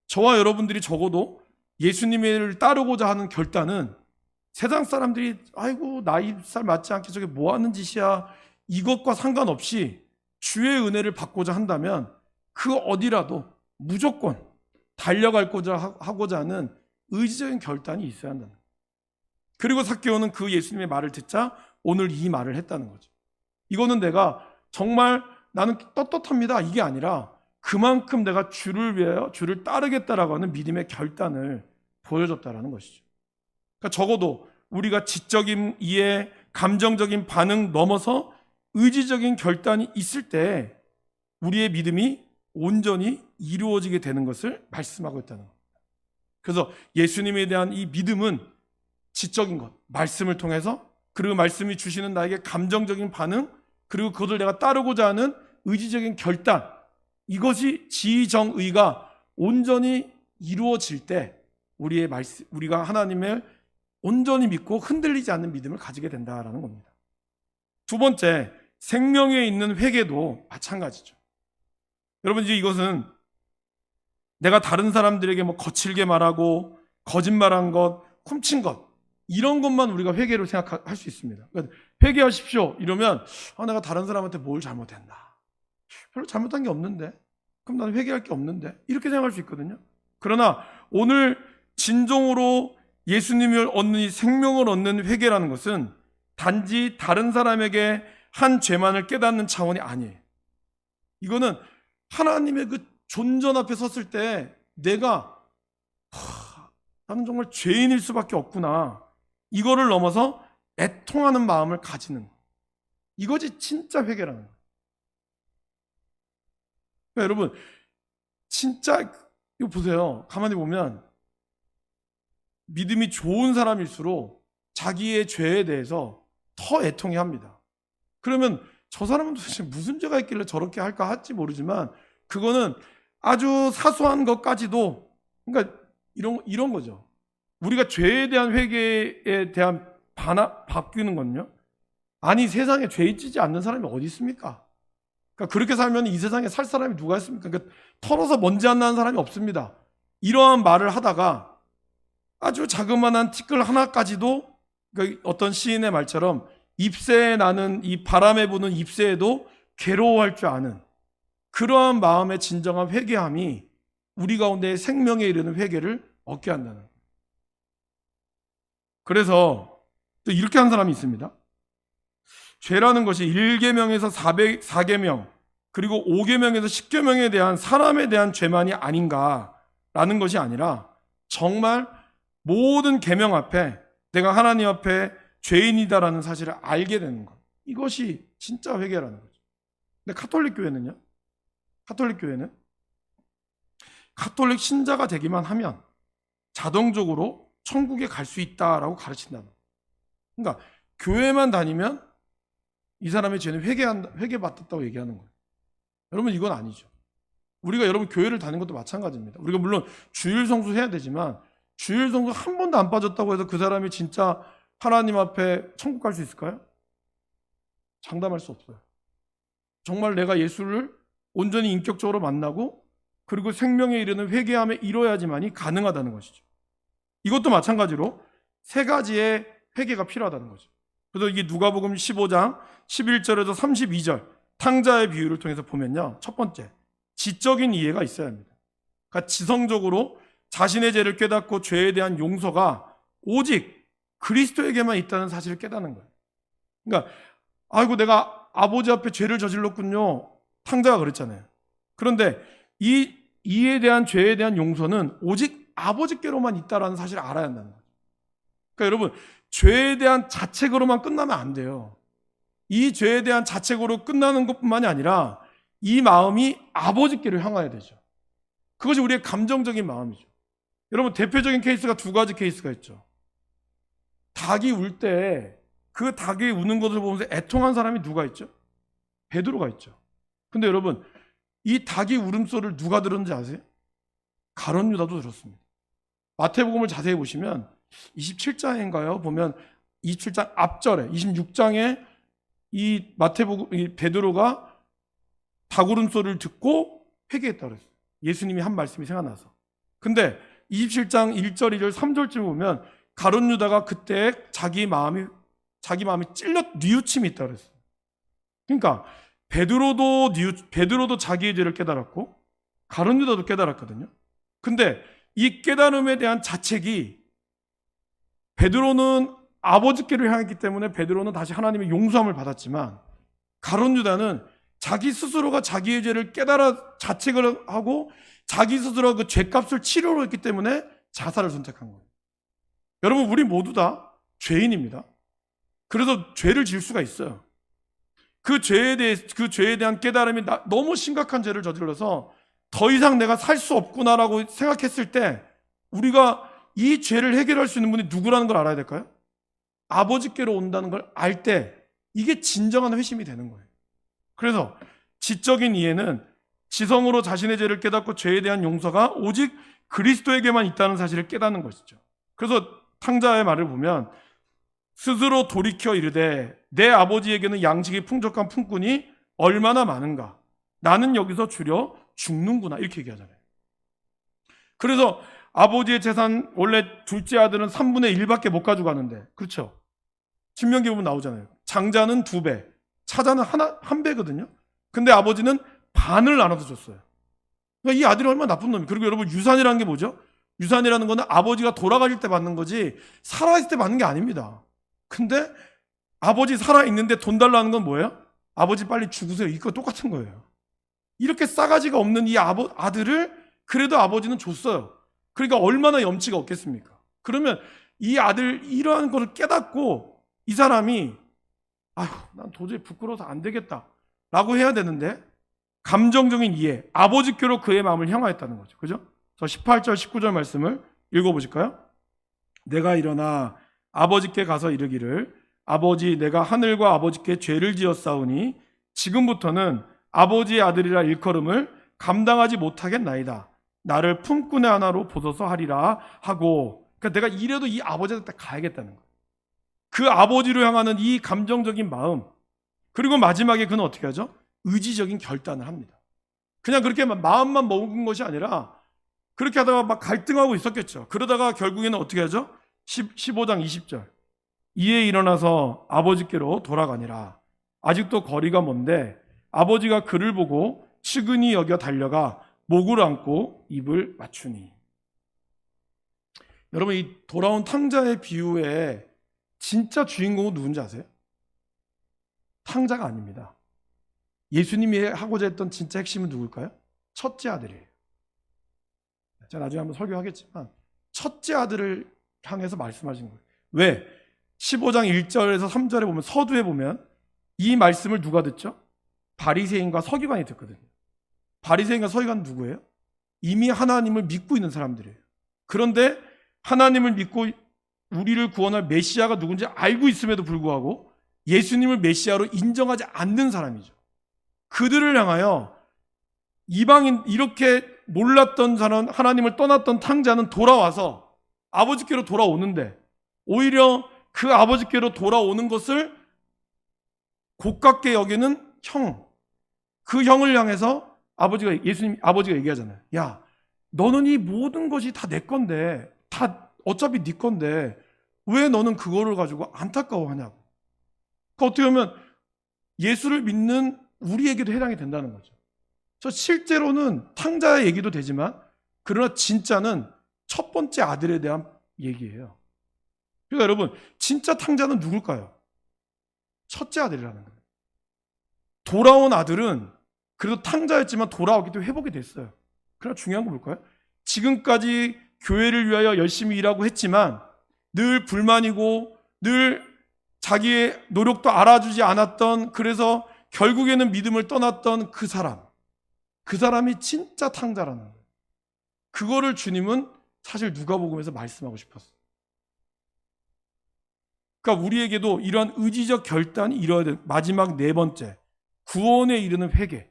Speaker 1: 저와 여러분들이 적어도 예수님을 따르고자 하는 결단은 세상 사람들이 아이고 나이살 맞지 않게 저게 뭐 하는 짓이야 이것과 상관없이 주의 은혜를 받고자 한다면 그 어디라도 무조건 달려가고자 하고자 하는 의지적인 결단이 있어야 한다는 거예요. 그리고 삭개오는 그 예수님의 말을 듣자 오늘 이 말을 했다는 거죠. 이거는 내가 정말 나는 떳떳합니다 이게 아니라 그만큼 내가 주를 위하여 주를 따르겠다라고 하는 믿음의 결단을 보여줬다라는 것이죠. 그러니까 적어도 우리가 지적인 이해, 감정적인 반응 넘어서 의지적인 결단이 있을 때 우리의 믿음이 온전히 이루어지게 되는 것을 말씀하고 있다는 겁니다. 그래서 예수님에 대한 이 믿음은 지적인 것, 말씀을 통해서 그리고 말씀이 주시는 나에게 감정적인 반응 그리고 그것을 내가 따르고자 하는 의지적인 결단 이것이 지정의가 온전히 이루어질 때 우리가 하나님을 온전히 믿고 흔들리지 않는 믿음을 가지게 된다라는 겁니다. 두 번째, 생명에 있는 회개도 마찬가지죠. 여러분 이제 이것은 내가 다른 사람들에게 뭐 거칠게 말하고 거짓말한 것, 훔친 것 이런 것만 우리가 회개로 생각할 수 있습니다. 그러니까 회개하십시오 이러면 내가 다른 사람한테 뭘 잘못했나 별로 잘못한 게 없는데 그럼 나는 회개할 게 없는데 이렇게 생각할 수 있거든요. 그러나 오늘 진정으로 예수님을 얻는 이 생명을 얻는 회개라는 것은 단지 다른 사람에게 한 죄만을 깨닫는 차원이 아니에요. 이거는 하나님의 그 존전 앞에 섰을 때 내가 나는 정말 죄인일 수밖에 없구나 이거를 넘어서 애통하는 마음을 가지는 이것이 진짜 회개라는 거예요. 그러니까 여러분 진짜 이거 보세요. 가만히 보면 믿음이 좋은 사람일수록 자기의 죄에 대해서 더 애통해 합니다. 그러면 저 사람은 도대체 무슨 죄가 있길래 저렇게 할까 할지 모르지만 그거는 아주 사소한 것까지도 그러니까 이런 거죠. 우리가 죄에 대한 회개에 대한 바뀌는 건요. 아니 세상에 죄 있지 않는 사람이 어디 있습니까? 그러니까 그렇게 살면 이 세상에 살 사람이 누가 있습니까? 그러니까 털어서 먼지 안 나는 사람이 없습니다. 이러한 말을 하다가 아주 자그마한 티끌 하나까지도 그러니까 어떤 시인의 말처럼 잎새에 나는 이 바람에 부는 잎새에도 괴로워할 줄 아는 그러한 마음의 진정한 회개함이 우리 가운데 생명에 이르는 회개를 얻게 한다는 거예요. 그래서 또 이렇게 한 사람이 있습니다. 죄라는 것이 1계명에서 4계명 그리고 5계명에서 10계명에 대한 사람에 대한 죄만이 아닌가라는 것이 아니라 정말 모든 계명 앞에 내가 하나님 앞에 죄인이다라는 사실을 알게 되는 것. 이것이 진짜 회개라는 거죠. 근데 카톨릭 교회는 카톨릭 신자가 되기만 하면 자동적으로 천국에 갈 수 있다라고 가르친다는 거예요. 그러니까 교회만 다니면 이 사람의 죄는 회개받았다고 얘기하는 거예요. 여러분, 이건 아니죠. 우리가 여러분 교회를 다니는 것도 마찬가지입니다. 우리가 물론 주일 성수 해야 되지만 주일 성수 한 번도 안 빠졌다고 해서 그 사람이 진짜 하나님 앞에 천국 갈 수 있을까요? 장담할 수 없어요. 정말 내가 예수를 온전히 인격적으로 만나고 그리고 생명에 이르는 회개함에 이뤄야지만이 가능하다는 것이죠. 이것도 마찬가지로 세 가지의 회개가 필요하다는 거죠. 그래서 이게 누가복음 15장 11절에서 32절 탕자의 비유를 통해서 보면요, 첫 번째, 지적인 이해가 있어야 합니다. 그러니까 지성적으로 자신의 죄를 깨닫고 죄에 대한 용서가 오직 그리스도에게만 있다는 사실을 깨닫는 거예요. 그러니까 아이고 내가 아버지 앞에 죄를 저질렀군요, 탕자가 그랬잖아요. 그런데 이 이에 대한 죄에 대한 용서는 오직 아버지께로만 있다라는 사실을 알아야 한다는 거죠. 그러니까 여러분, 죄에 대한 자책으로만 끝나면 안 돼요. 이 죄에 대한 자책으로 끝나는 것뿐만이 아니라 이 마음이 아버지께로 향해야 되죠. 그것이 우리의 감정적인 마음이죠. 여러분, 대표적인 케이스가 두 가지 케이스가 있죠. 닭이 울 때 그 닭이 우는 것을 보면서 애통한 사람이 누가 있죠? 베드로가 있죠. 근데 여러분, 이 닭이 울음소리를 누가 들었는지 아세요? 가룟 유다도 들었습니다. 마태복음을 자세히 보시면 27장인가요? 보면 27장 앞절에 26장에 이 마태복음 이 베드로가 닭 울음소리를 듣고 회개했다고 그랬어요. 예수님이 한 말씀이 생각나서. 근데 27장 1절, 2절, 3절쯤 보면 가룟 유다가 그때 자기 마음이 찔려 뉘우침이 있다고 그랬어요. 그러니까 베드로도 자기의 죄를 깨달았고 가룟 유다도 깨달았거든요. 근데 이 깨달음에 대한 자책이, 베드로는 아버지께로 향했기 때문에 베드로는 다시 하나님의 용서함을 받았지만 가룟 유다는 자기 스스로가 자기의 죄를 깨달아 자책을 하고 자기 스스로 그 죄값을 치료로 했기 때문에 자살을 선택한 거예요. 여러분, 우리 모두 다 죄인입니다. 그래서 죄를 지을 수가 있어요. 그 죄에 대한 깨달음이 너무 심각한 죄를 저질러서 더 이상 내가 살 수 없구나라고 생각했을 때 우리가 이 죄를 해결할 수 있는 분이 누구라는 걸 알아야 될까요? 아버지께로 온다는 걸 알 때 이게 진정한 회심이 되는 거예요. 그래서 지적인 이해는 지성으로 자신의 죄를 깨닫고 죄에 대한 용서가 오직 그리스도에게만 있다는 사실을 깨닫는 것이죠. 그래서 탕자의 말을 보면 스스로 돌이켜 이르되 내 아버지에게는 양식이 풍족한 품꾼이 얼마나 많은가, 나는 여기서 주려 죽는구나, 이렇게 얘기하잖아요. 그래서 아버지의 재산, 원래 둘째 아들은 3분의 1밖에 못 가져가는데, 그렇죠? 신명기 보면 나오잖아요. 장자는 2배, 차자는 1배거든요. 근데 아버지는 반을 나눠서 줬어요. 그러니까 이 아들이 얼마나 나쁜 놈이에요. 그리고 여러분, 유산이라는 게 뭐죠? 유산이라는 거는 아버지가 돌아가실 때 받는 거지 살아있을 때 받는 게 아닙니다. 근데 아버지 살아있는데 돈 달라는 건 뭐예요? 아버지 빨리 죽으세요, 이거 똑같은 거예요. 이렇게 싸가지가 없는 이 아들을 그래도 아버지는 줬어요. 그러니까 얼마나 염치가 없겠습니까? 그러면 이 아들 이러한 것을 깨닫고 이 사람이 아휴, 난 도저히 부끄러워서 안 되겠다 라고 해야 되는데 감정적인 이해, 아버지께로 그의 마음을 향하였다는 거죠. 그죠? 18절 19절 말씀을 읽어보실까요? 내가 일어나 아버지께 가서 이르기를 아버지, 내가 하늘과 아버지께 죄를 지었사오니 지금부터는 아버지의 아들이라 일컬음을 감당하지 못하겠나이다. 나를 품꾼의 하나로 보소서 하리라 하고, 그러니까 내가 이래도 이 아버지한테 가야겠다는 거예요. 그 아버지로 향하는 이 감정적인 마음, 그리고 마지막에 그는 어떻게 하죠? 의지적인 결단을 합니다. 그냥 그렇게 마음만 먹은 것이 아니라 그렇게 하다가 막 갈등하고 있었겠죠. 그러다가 결국에는 어떻게 하죠? 15장 20절. 이에 일어나서 아버지께로 돌아가니라. 아직도 거리가 먼데 아버지가 그를 보고 측은히 여겨 달려가 목을 안고 입을 맞추니. 여러분, 이 돌아온 탕자의 비유의 진짜 주인공은 누군지 아세요? 탕자가 아닙니다. 예수님이 하고자 했던 진짜 핵심은 누굴까요? 첫째 아들이에요. 제가 나중에 한번 설교하겠지만 첫째 아들을 향해서 말씀하신 거예요. 왜? 15장 1절에서 3절에 보면, 서두에 보면 이 말씀을 누가 듣죠? 바리새인과 서기관이 듣거든요. 바리새인과 서기관은 누구예요? 이미 하나님을 믿고 있는 사람들이에요. 그런데 하나님을 믿고 우리를 구원할 메시아가 누군지 알고 있음에도 불구하고 예수님을 메시아로 인정하지 않는 사람이죠. 그들을 향하여 이방인, 이렇게 몰랐던 사람, 하나님을 떠났던 탕자는 돌아와서 아버지께로 돌아오는데 오히려 그 아버지께로 돌아오는 것을 고깝게 여기는 형, 그 형을 향해서 아버지가 얘기하잖아요. 야, 너는 이 모든 것이 다 내 건데, 다 어차피 네 건데 왜 너는 그거를 가지고 안타까워하냐고. 그 어떻게 보면 예수를 믿는 우리에게도 해당이 된다는 거죠. 저 실제로는 탕자의 얘기도 되지만 그러나 진짜는 첫 번째 아들에 대한 얘기예요. 그러니까 여러분, 진짜 탕자는 누굴까요? 첫째 아들이라는 거예요. 돌아온 아들은 그래도 탕자였지만 돌아왔기 때문에 회복이 됐어요. 그러나 중요한 거 볼까요? 지금까지 교회를 위하여 열심히 일하고 했지만 늘 불만이고 늘 자기의 노력도 알아주지 않았던, 그래서 결국에는 믿음을 떠났던 그 사람이 진짜 탕자라는 거예요. 그거를 주님은 사실 누가복음에서 말씀하고 싶었어요. 그러니까 우리에게도 이러한 의지적 결단이 이뤄야 될 마지막 네 번째, 구원에 이르는 회개.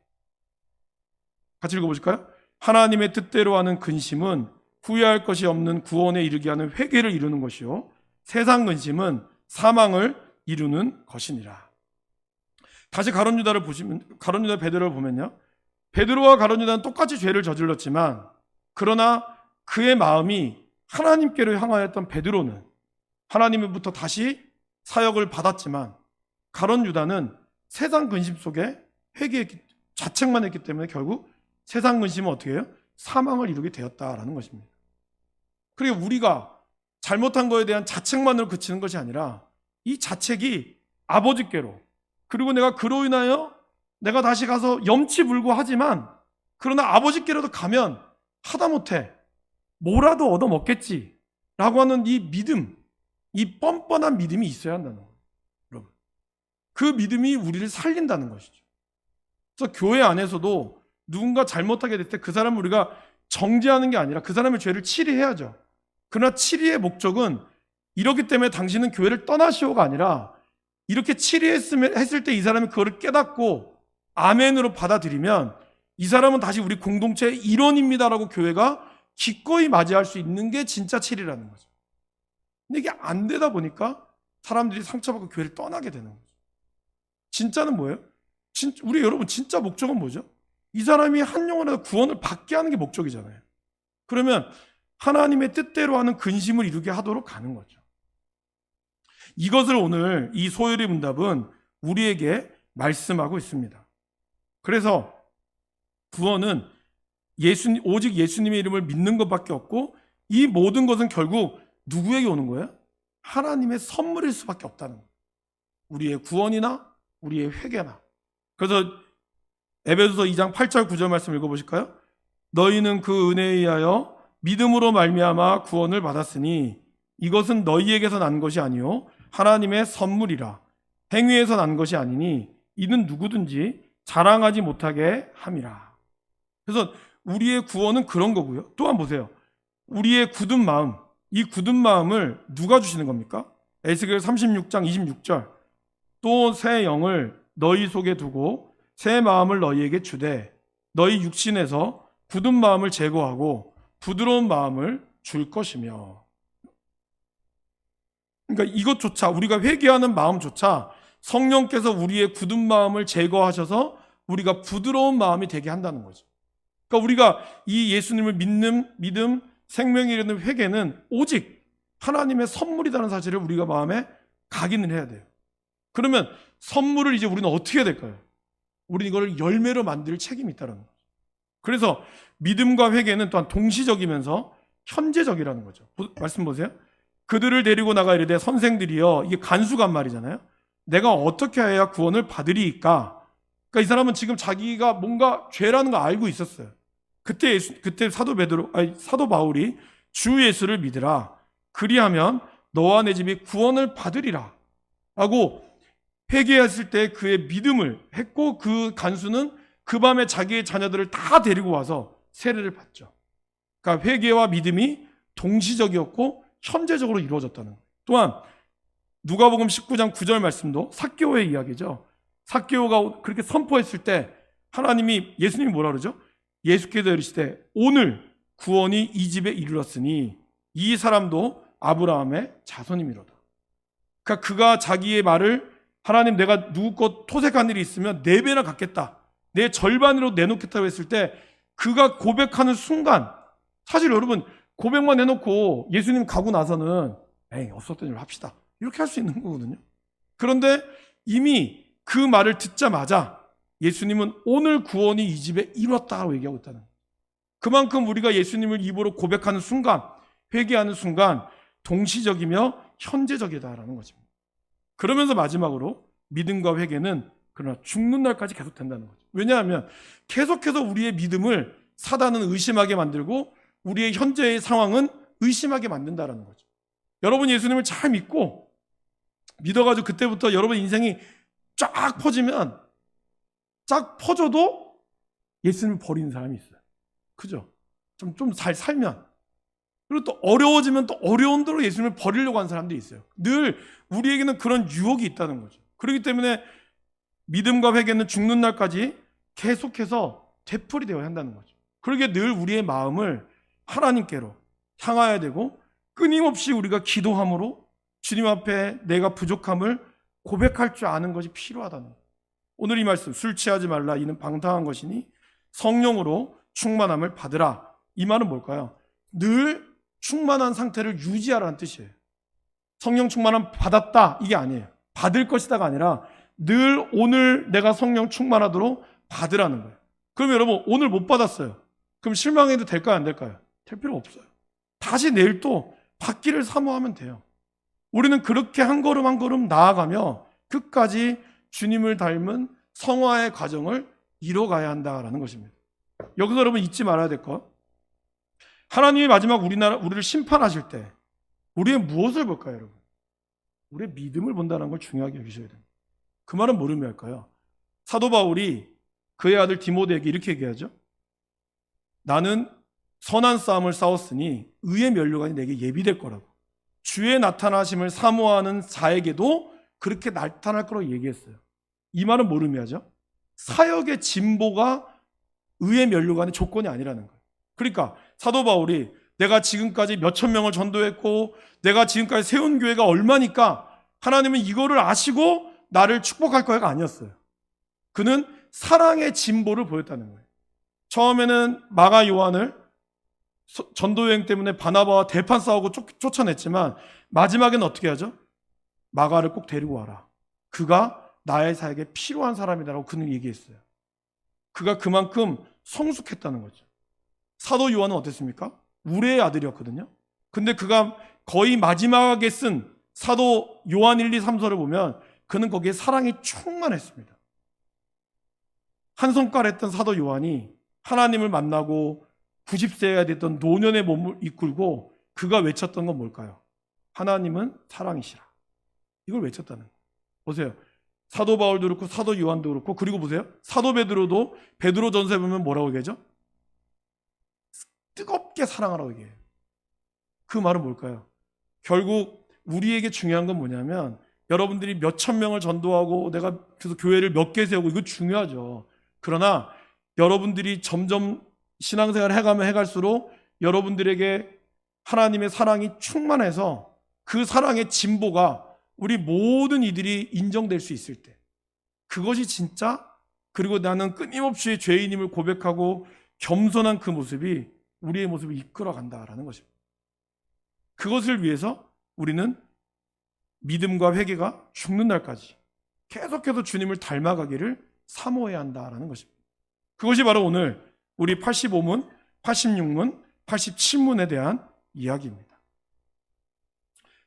Speaker 1: 같이 읽어보실까요? 하나님의 뜻대로 하는 근심은 후회할 것이 없는 구원에 이르게 하는 회개를 이루는 것이요, 세상 근심은 사망을 이루는 것이니라. 다시 가룟 유다를 보시면, 가룟 유다 베드로를 보면요, 베드로와 가룟 유다는 똑같이 죄를 저질렀지만 그러나 그의 마음이 하나님께로 향하였던 베드로는 하나님으로부터 다시 사역을 받았지만 가룟 유다는 세상 근심 속에 회개했기, 자책만 했기 때문에 결국 세상 근심은 어떻게 해요? 사망을 이루게 되었다라는 것입니다. 그리고 우리가 잘못한 거에 대한 자책만으로 그치는 것이 아니라 이 자책이 아버지께로, 그리고 내가 그로 인하여 내가 다시 가서 염치불구하지만 그러나 아버지께로도 가면 하다못해 뭐라도 얻어먹겠지 라고 하는 이 믿음, 이 뻔뻔한 믿음이 있어야 한다는 거예요. 여러분, 그 믿음이 우리를 살린다는 것이죠. 그래서 교회 안에서도 누군가 잘못하게 될 때 그 사람을 우리가 정죄하는 게 아니라 그 사람의 죄를 치리해야죠. 그러나 치리의 목적은 이렇기 때문에 당신은 교회를 떠나시오가 아니라 이렇게 치리했을 때 이 사람이 그거를 깨닫고 아멘으로 받아들이면 이 사람은 다시 우리 공동체의 일원입니다라고 교회가 기꺼이 맞이할 수 있는 게 진짜 치리라는 거죠. 근데 이게 안 되다 보니까 사람들이 상처받고 교회를 떠나게 되는 거죠. 진짜는 뭐예요? 우리 여러분, 진짜 목적은 뭐죠? 이 사람이 한 영혼에서 구원을 받게 하는 게 목적이잖아요. 그러면 하나님의 뜻대로 하는 근심을 이루게 하도록 가는 거죠. 이것을 오늘 이 소요리 문답은 우리에게 말씀하고 있습니다. 그래서 구원은 오직 예수님의 이름을 믿는 것밖에 없고 이 모든 것은 결국 누구에게 오는 거예요? 하나님의 선물일 수밖에 없다는 거예요. 우리의 구원이나 우리의 회개나. 그래서 에베소서 2장 8절 9절 말씀 읽어보실까요? 너희는 그 은혜에 의하여 믿음으로 말미암아 구원을 받았으니 이것은 너희에게서 난 것이 아니요 하나님의 선물이라. 행위에서 난 것이 아니니 이는 누구든지 자랑하지 못하게 함이라. 그래서 우리의 구원은 그런 거고요. 또한 보세요. 우리의 굳은 마음, 이 굳은 마음을 누가 주시는 겁니까? 에스겔 36장 26절. 또 새 영을 너희 속에 두고 새 마음을 너희에게 주되 너희 육신에서 굳은 마음을 제거하고 부드러운 마음을 줄 것이며. 그러니까 이것조차, 우리가 회개하는 마음조차 성령께서 우리의 굳은 마음을 제거하셔서 우리가 부드러운 마음이 되게 한다는 거죠. 그러니까 우리가 이 예수님을 믿는 믿음, 생명에 이르는 회개는 오직 하나님의 선물이라는 사실을 우리가 마음에 각인을 해야 돼요. 그러면 선물을 이제 우리는 어떻게 해야 될까요? 우리는 이걸 열매로 만들 책임이 있다는 거죠. 그래서 믿음과 회개는 또한 동시적이면서 현재적이라는 거죠. 말씀 보세요. 그들을 데리고 나가 이르되 선생들이여, 이게 간수간 말이잖아요. 내가 어떻게 해야 구원을 받으리이까? 그러니까 이 사람은 지금 자기가 뭔가 죄라는 거 알고 있었어요. 그때 사도 바울이 주 예수를 믿으라. 그리하면 너와 내 집이 구원을 받으리라. 라고 회개했을 때 그의 믿음을 했고, 그 간수는 그 밤에 자기의 자녀들을 다 데리고 와서 세례를 받죠. 그러니까 회개와 믿음이 동시적이었고 현재적으로 이루어졌다는 거예요. 또한 누가복음 19장 9절 말씀도 삭개오의 이야기죠. 삭개오가 그렇게 선포했을 때 예수님이 뭐라 그러죠? 예수께서 이르시되 오늘 구원이 이 집에 이르렀으니 이 사람도 아브라함의 자손이미로다. 그러니까 그가 자기의 말을 하나님 내가 누구 것 토색한 일이 있으면 4배나 갚겠다. 내 절반으로 내놓겠다고 했을 때 그가 고백하는 순간 사실 여러분 고백만 해놓고 예수님 가고 나서는 없었던 일을 합시다. 이렇게 할 수 있는 거거든요. 그런데 이미 그 말을 듣자마자 예수님은 오늘 구원이 이 집에 이뤘다고 얘기하고 있다는 거예요. 그만큼 우리가 예수님을 입으로 고백하는 순간, 회개하는 순간 동시적이며 현재적이다라는 거죠. 그러면서 마지막으로 믿음과 회개는 그러나 죽는 날까지 계속 된다는 거죠. 왜냐하면 계속해서 우리의 믿음을 사단은 의심하게 만들고 우리의 현재의 상황은 의심하게 만든다는 거죠. 여러분 예수님을 잘 믿어가지고 그때부터 여러분 인생이 쫙 퍼지면 쫙 퍼져도 예수님을 버리는 사람이 있어요. 그죠? 좀 잘 살면. 그리고 또 어려워지면 또 어려운 대로 예수님을 버리려고 하는 사람들이 있어요. 늘 우리에게는 그런 유혹이 있다는 거죠. 그렇기 때문에 믿음과 회개는 죽는 날까지 계속해서 되풀이되어야 한다는 거죠. 그러게 늘 우리의 마음을 하나님께로 향해야 되고 끊임없이 우리가 기도함으로 주님 앞에 내가 부족함을 고백할 줄 아는 것이 필요하다는 거예요. 오늘 이 말씀 술 취하지 말라 이는 방탕한 것이니 성령으로 충만함을 받으라. 이 말은 뭘까요? 늘 충만한 상태를 유지하라는 뜻이에요. 성령 충만함 받았다 이게 아니에요. 받을 것이다가 아니라 늘 오늘 내가 성령 충만하도록 받으라는 거예요. 그럼 여러분 오늘 못 받았어요. 그럼 실망해도 될까요 안 될까요? 될 필요 없어요. 다시 내일 또 받기를 사모하면 돼요. 우리는 그렇게 한 걸음 한 걸음 나아가며 끝까지 주님을 닮은 성화의 과정을 이뤄가야 한다는 것입니다. 여기서 여러분 잊지 말아야 될 것, 하나님이 마지막 우리를 심판하실 때 우리의 무엇을 볼까요 여러분? 우리의 믿음을 본다는 걸 중요하게 여기셔야 됩니다. 그 말은 뭘 의미할까요? 사도 바울이 그의 아들 디모데에게 이렇게 얘기하죠. 나는 선한 싸움을 싸웠으니 의의 면류관이 내게 예비될 거라고. 주의 나타나심을 사모하는 자에게도 그렇게 나타날 거라고 얘기했어요. 이 말은 뭘 의미하죠? 사역의 진보가 의의 면류관의 조건이 아니라는 거예요. 그러니까 사도 바울이 내가 지금까지 몇천 명을 전도했고 내가 지금까지 세운 교회가 얼마니까 하나님은 이거를 아시고 나를 축복할 거야가 아니었어요. 그는 사랑의 진보를 보였다는 거예요. 처음에는 마가 요한을 전도여행 때문에 바나바와 대판 싸우고 쫓아냈지만 마지막에는 어떻게 하죠? 마가를 꼭 데리고 와라. 그가 나의 사역에 필요한 사람이다라고 그는 얘기했어요. 그가 그만큼 성숙했다는 거죠. 사도 요한은 어땠습니까? 우레의 아들이었거든요. 근데 그가 거의 마지막에 쓴 사도 요한 1, 2, 3서를 보면 그는 거기에 사랑이 충만했습니다. 한 손가락 했던 사도 요한이 하나님을 만나고 90세가 됐던 노년의 몸을 이끌고 그가 외쳤던 건 뭘까요? 하나님은 사랑이시라. 이걸 외쳤다는 거예요. 보세요. 사도 바울도 그렇고 사도 요한도 그렇고 그리고 보세요. 사도 베드로도 베드로 전서에 보면 뭐라고 얘기하죠? 뜨겁게 사랑하라고 얘기해요. 그 말은 뭘까요? 결국 우리에게 중요한 건 뭐냐면 여러분들이 몇천 명을 전도하고 내가 그래서 교회를 몇 개 세우고 이거 중요하죠. 그러나 여러분들이 점점 신앙생활을 해가면 해갈수록 여러분들에게 하나님의 사랑이 충만해서 그 사랑의 진보가 우리 모든 이들이 인정될 수 있을 때 그것이 진짜 그리고 나는 끊임없이 죄인임을 고백하고 겸손한 그 모습이 우리의 모습을 이끌어간다라는 것입니다. 그것을 위해서 우리는 믿음과 회개가 죽는 날까지 계속해서 주님을 닮아가기를 사모해야 한다라는 것입니다. 그것이 바로 오늘 우리 85문, 86문, 87문에 대한 이야기입니다.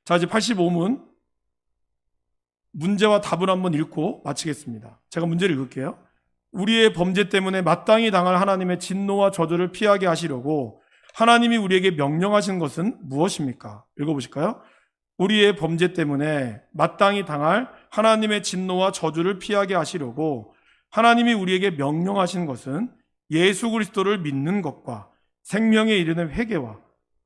Speaker 1: 자, 이제 85문 문제와 답을 한번 읽고 마치겠습니다. 제가 문제를 읽을게요. 우리의 범죄 때문에 마땅히 당할 하나님의 진노와 저주를 피하게 하시려고 하나님이 우리에게 명령하신 것은 무엇입니까? 읽어보실까요? 우리의 범죄 때문에 마땅히 당할 하나님의 진노와 저주를 피하게 하시려고 하나님이 우리에게 명령하신 것은 예수 그리스도를 믿는 것과 생명에 이르는 회개와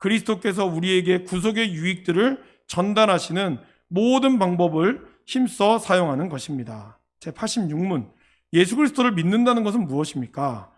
Speaker 1: 그리스도께서 우리에게 구속의 유익들을 전달하시는 모든 방법을 힘써 사용하는 것입니다. 제86문, 예수 그리스도를 믿는다는 것은 무엇입니까?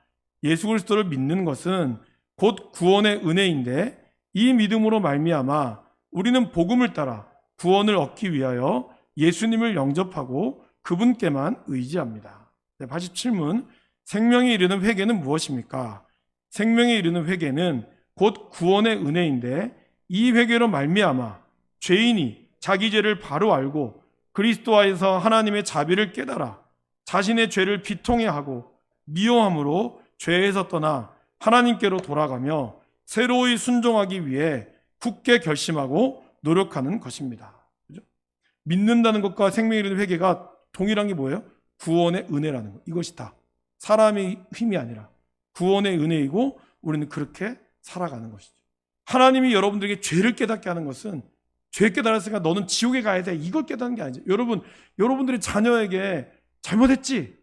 Speaker 1: 예수 그리스도를 믿는 것은 곧 구원의 은혜인데, 이 믿음으로 말미암아 우리는 복음을 따라 구원을 얻기 위하여 예수님을 영접하고 그분께만 의지합니다. 87문, 생명에 이르는 회개는 무엇입니까? 생명에 이르는 회개는 곧 구원의 은혜인데, 이 회개로 말미암아 죄인이 자기 죄를 바로 알고 그리스도 안에서 하나님의 자비를 깨달아 자신의 죄를 비통해하고 미워함으로 죄에서 떠나 하나님께로 돌아가며 새로이 순종하기 위해 굳게 결심하고 노력하는 것입니다. 그죠? 믿는다는 것과 생명에 이르는 회개가 동일한 게 뭐예요? 구원의 은혜라는 것. 이것이 다 사람의 힘이 아니라 구원의 은혜이고, 우리는 그렇게 살아가는 것이죠. 하나님이 여러분들에게 죄를 깨닫게 하는 것은, 죄 깨달았으니까 너는 지옥에 가야 돼, 이걸 깨닫는 게 아니죠. 여러분들이 자녀에게 잘못했지,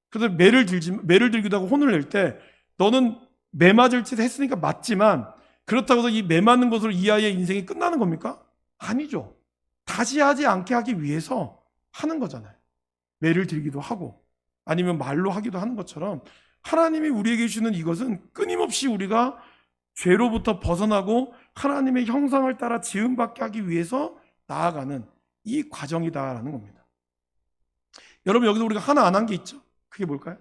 Speaker 1: 그래서 매를 들기도 하고 혼을 낼 때 너는 매 맞을 짓 했으니까 맞지만, 그렇다고 해서 이 매 맞는 것으로 이 아이의 인생이 끝나는 겁니까? 아니죠. 다시 하지 않게 하기 위해서 하는 거잖아요. 매를 들기도 하고 아니면 말로 하기도 하는 것처럼, 하나님이 우리에게 주시는 이것은 끊임없이 우리가 죄로부터 벗어나고 하나님의 형상을 따라 지음받게 하기 위해서 나아가는 이 과정이다라는 겁니다. 여러분, 여기서 우리가 하나 안 한 게 있죠? 그게 뭘까요?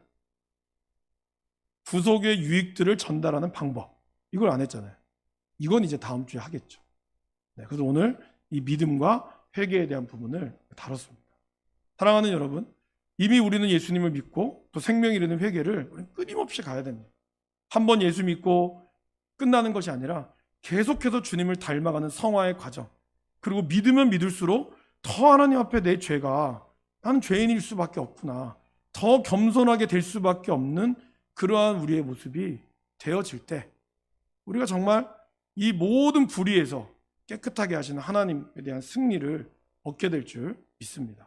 Speaker 1: 구속의 유익들을 전달하는 방법. 이걸 안 했잖아요. 이건 이제 다음 주에 하겠죠. 네, 그래서 오늘 이 믿음과 회개에 대한 부분을 다뤘습니다. 사랑하는 여러분, 이미 우리는 예수님을 믿고 또 생명이 이르는 회개를 끊임없이 가야 됩니다. 한 번 예수 믿고 끝나는 것이 아니라 계속해서 주님을 닮아가는 성화의 과정, 그리고 믿으면 믿을수록 더 하나님 앞에 내 죄가, 나는 죄인일 수밖에 없구나, 더 겸손하게 될 수밖에 없는 그러한 우리의 모습이 되어질 때, 우리가 정말 이 모든 불의에서 깨끗하게 하시는 하나님에 대한 승리를 얻게 될 줄 믿습니다.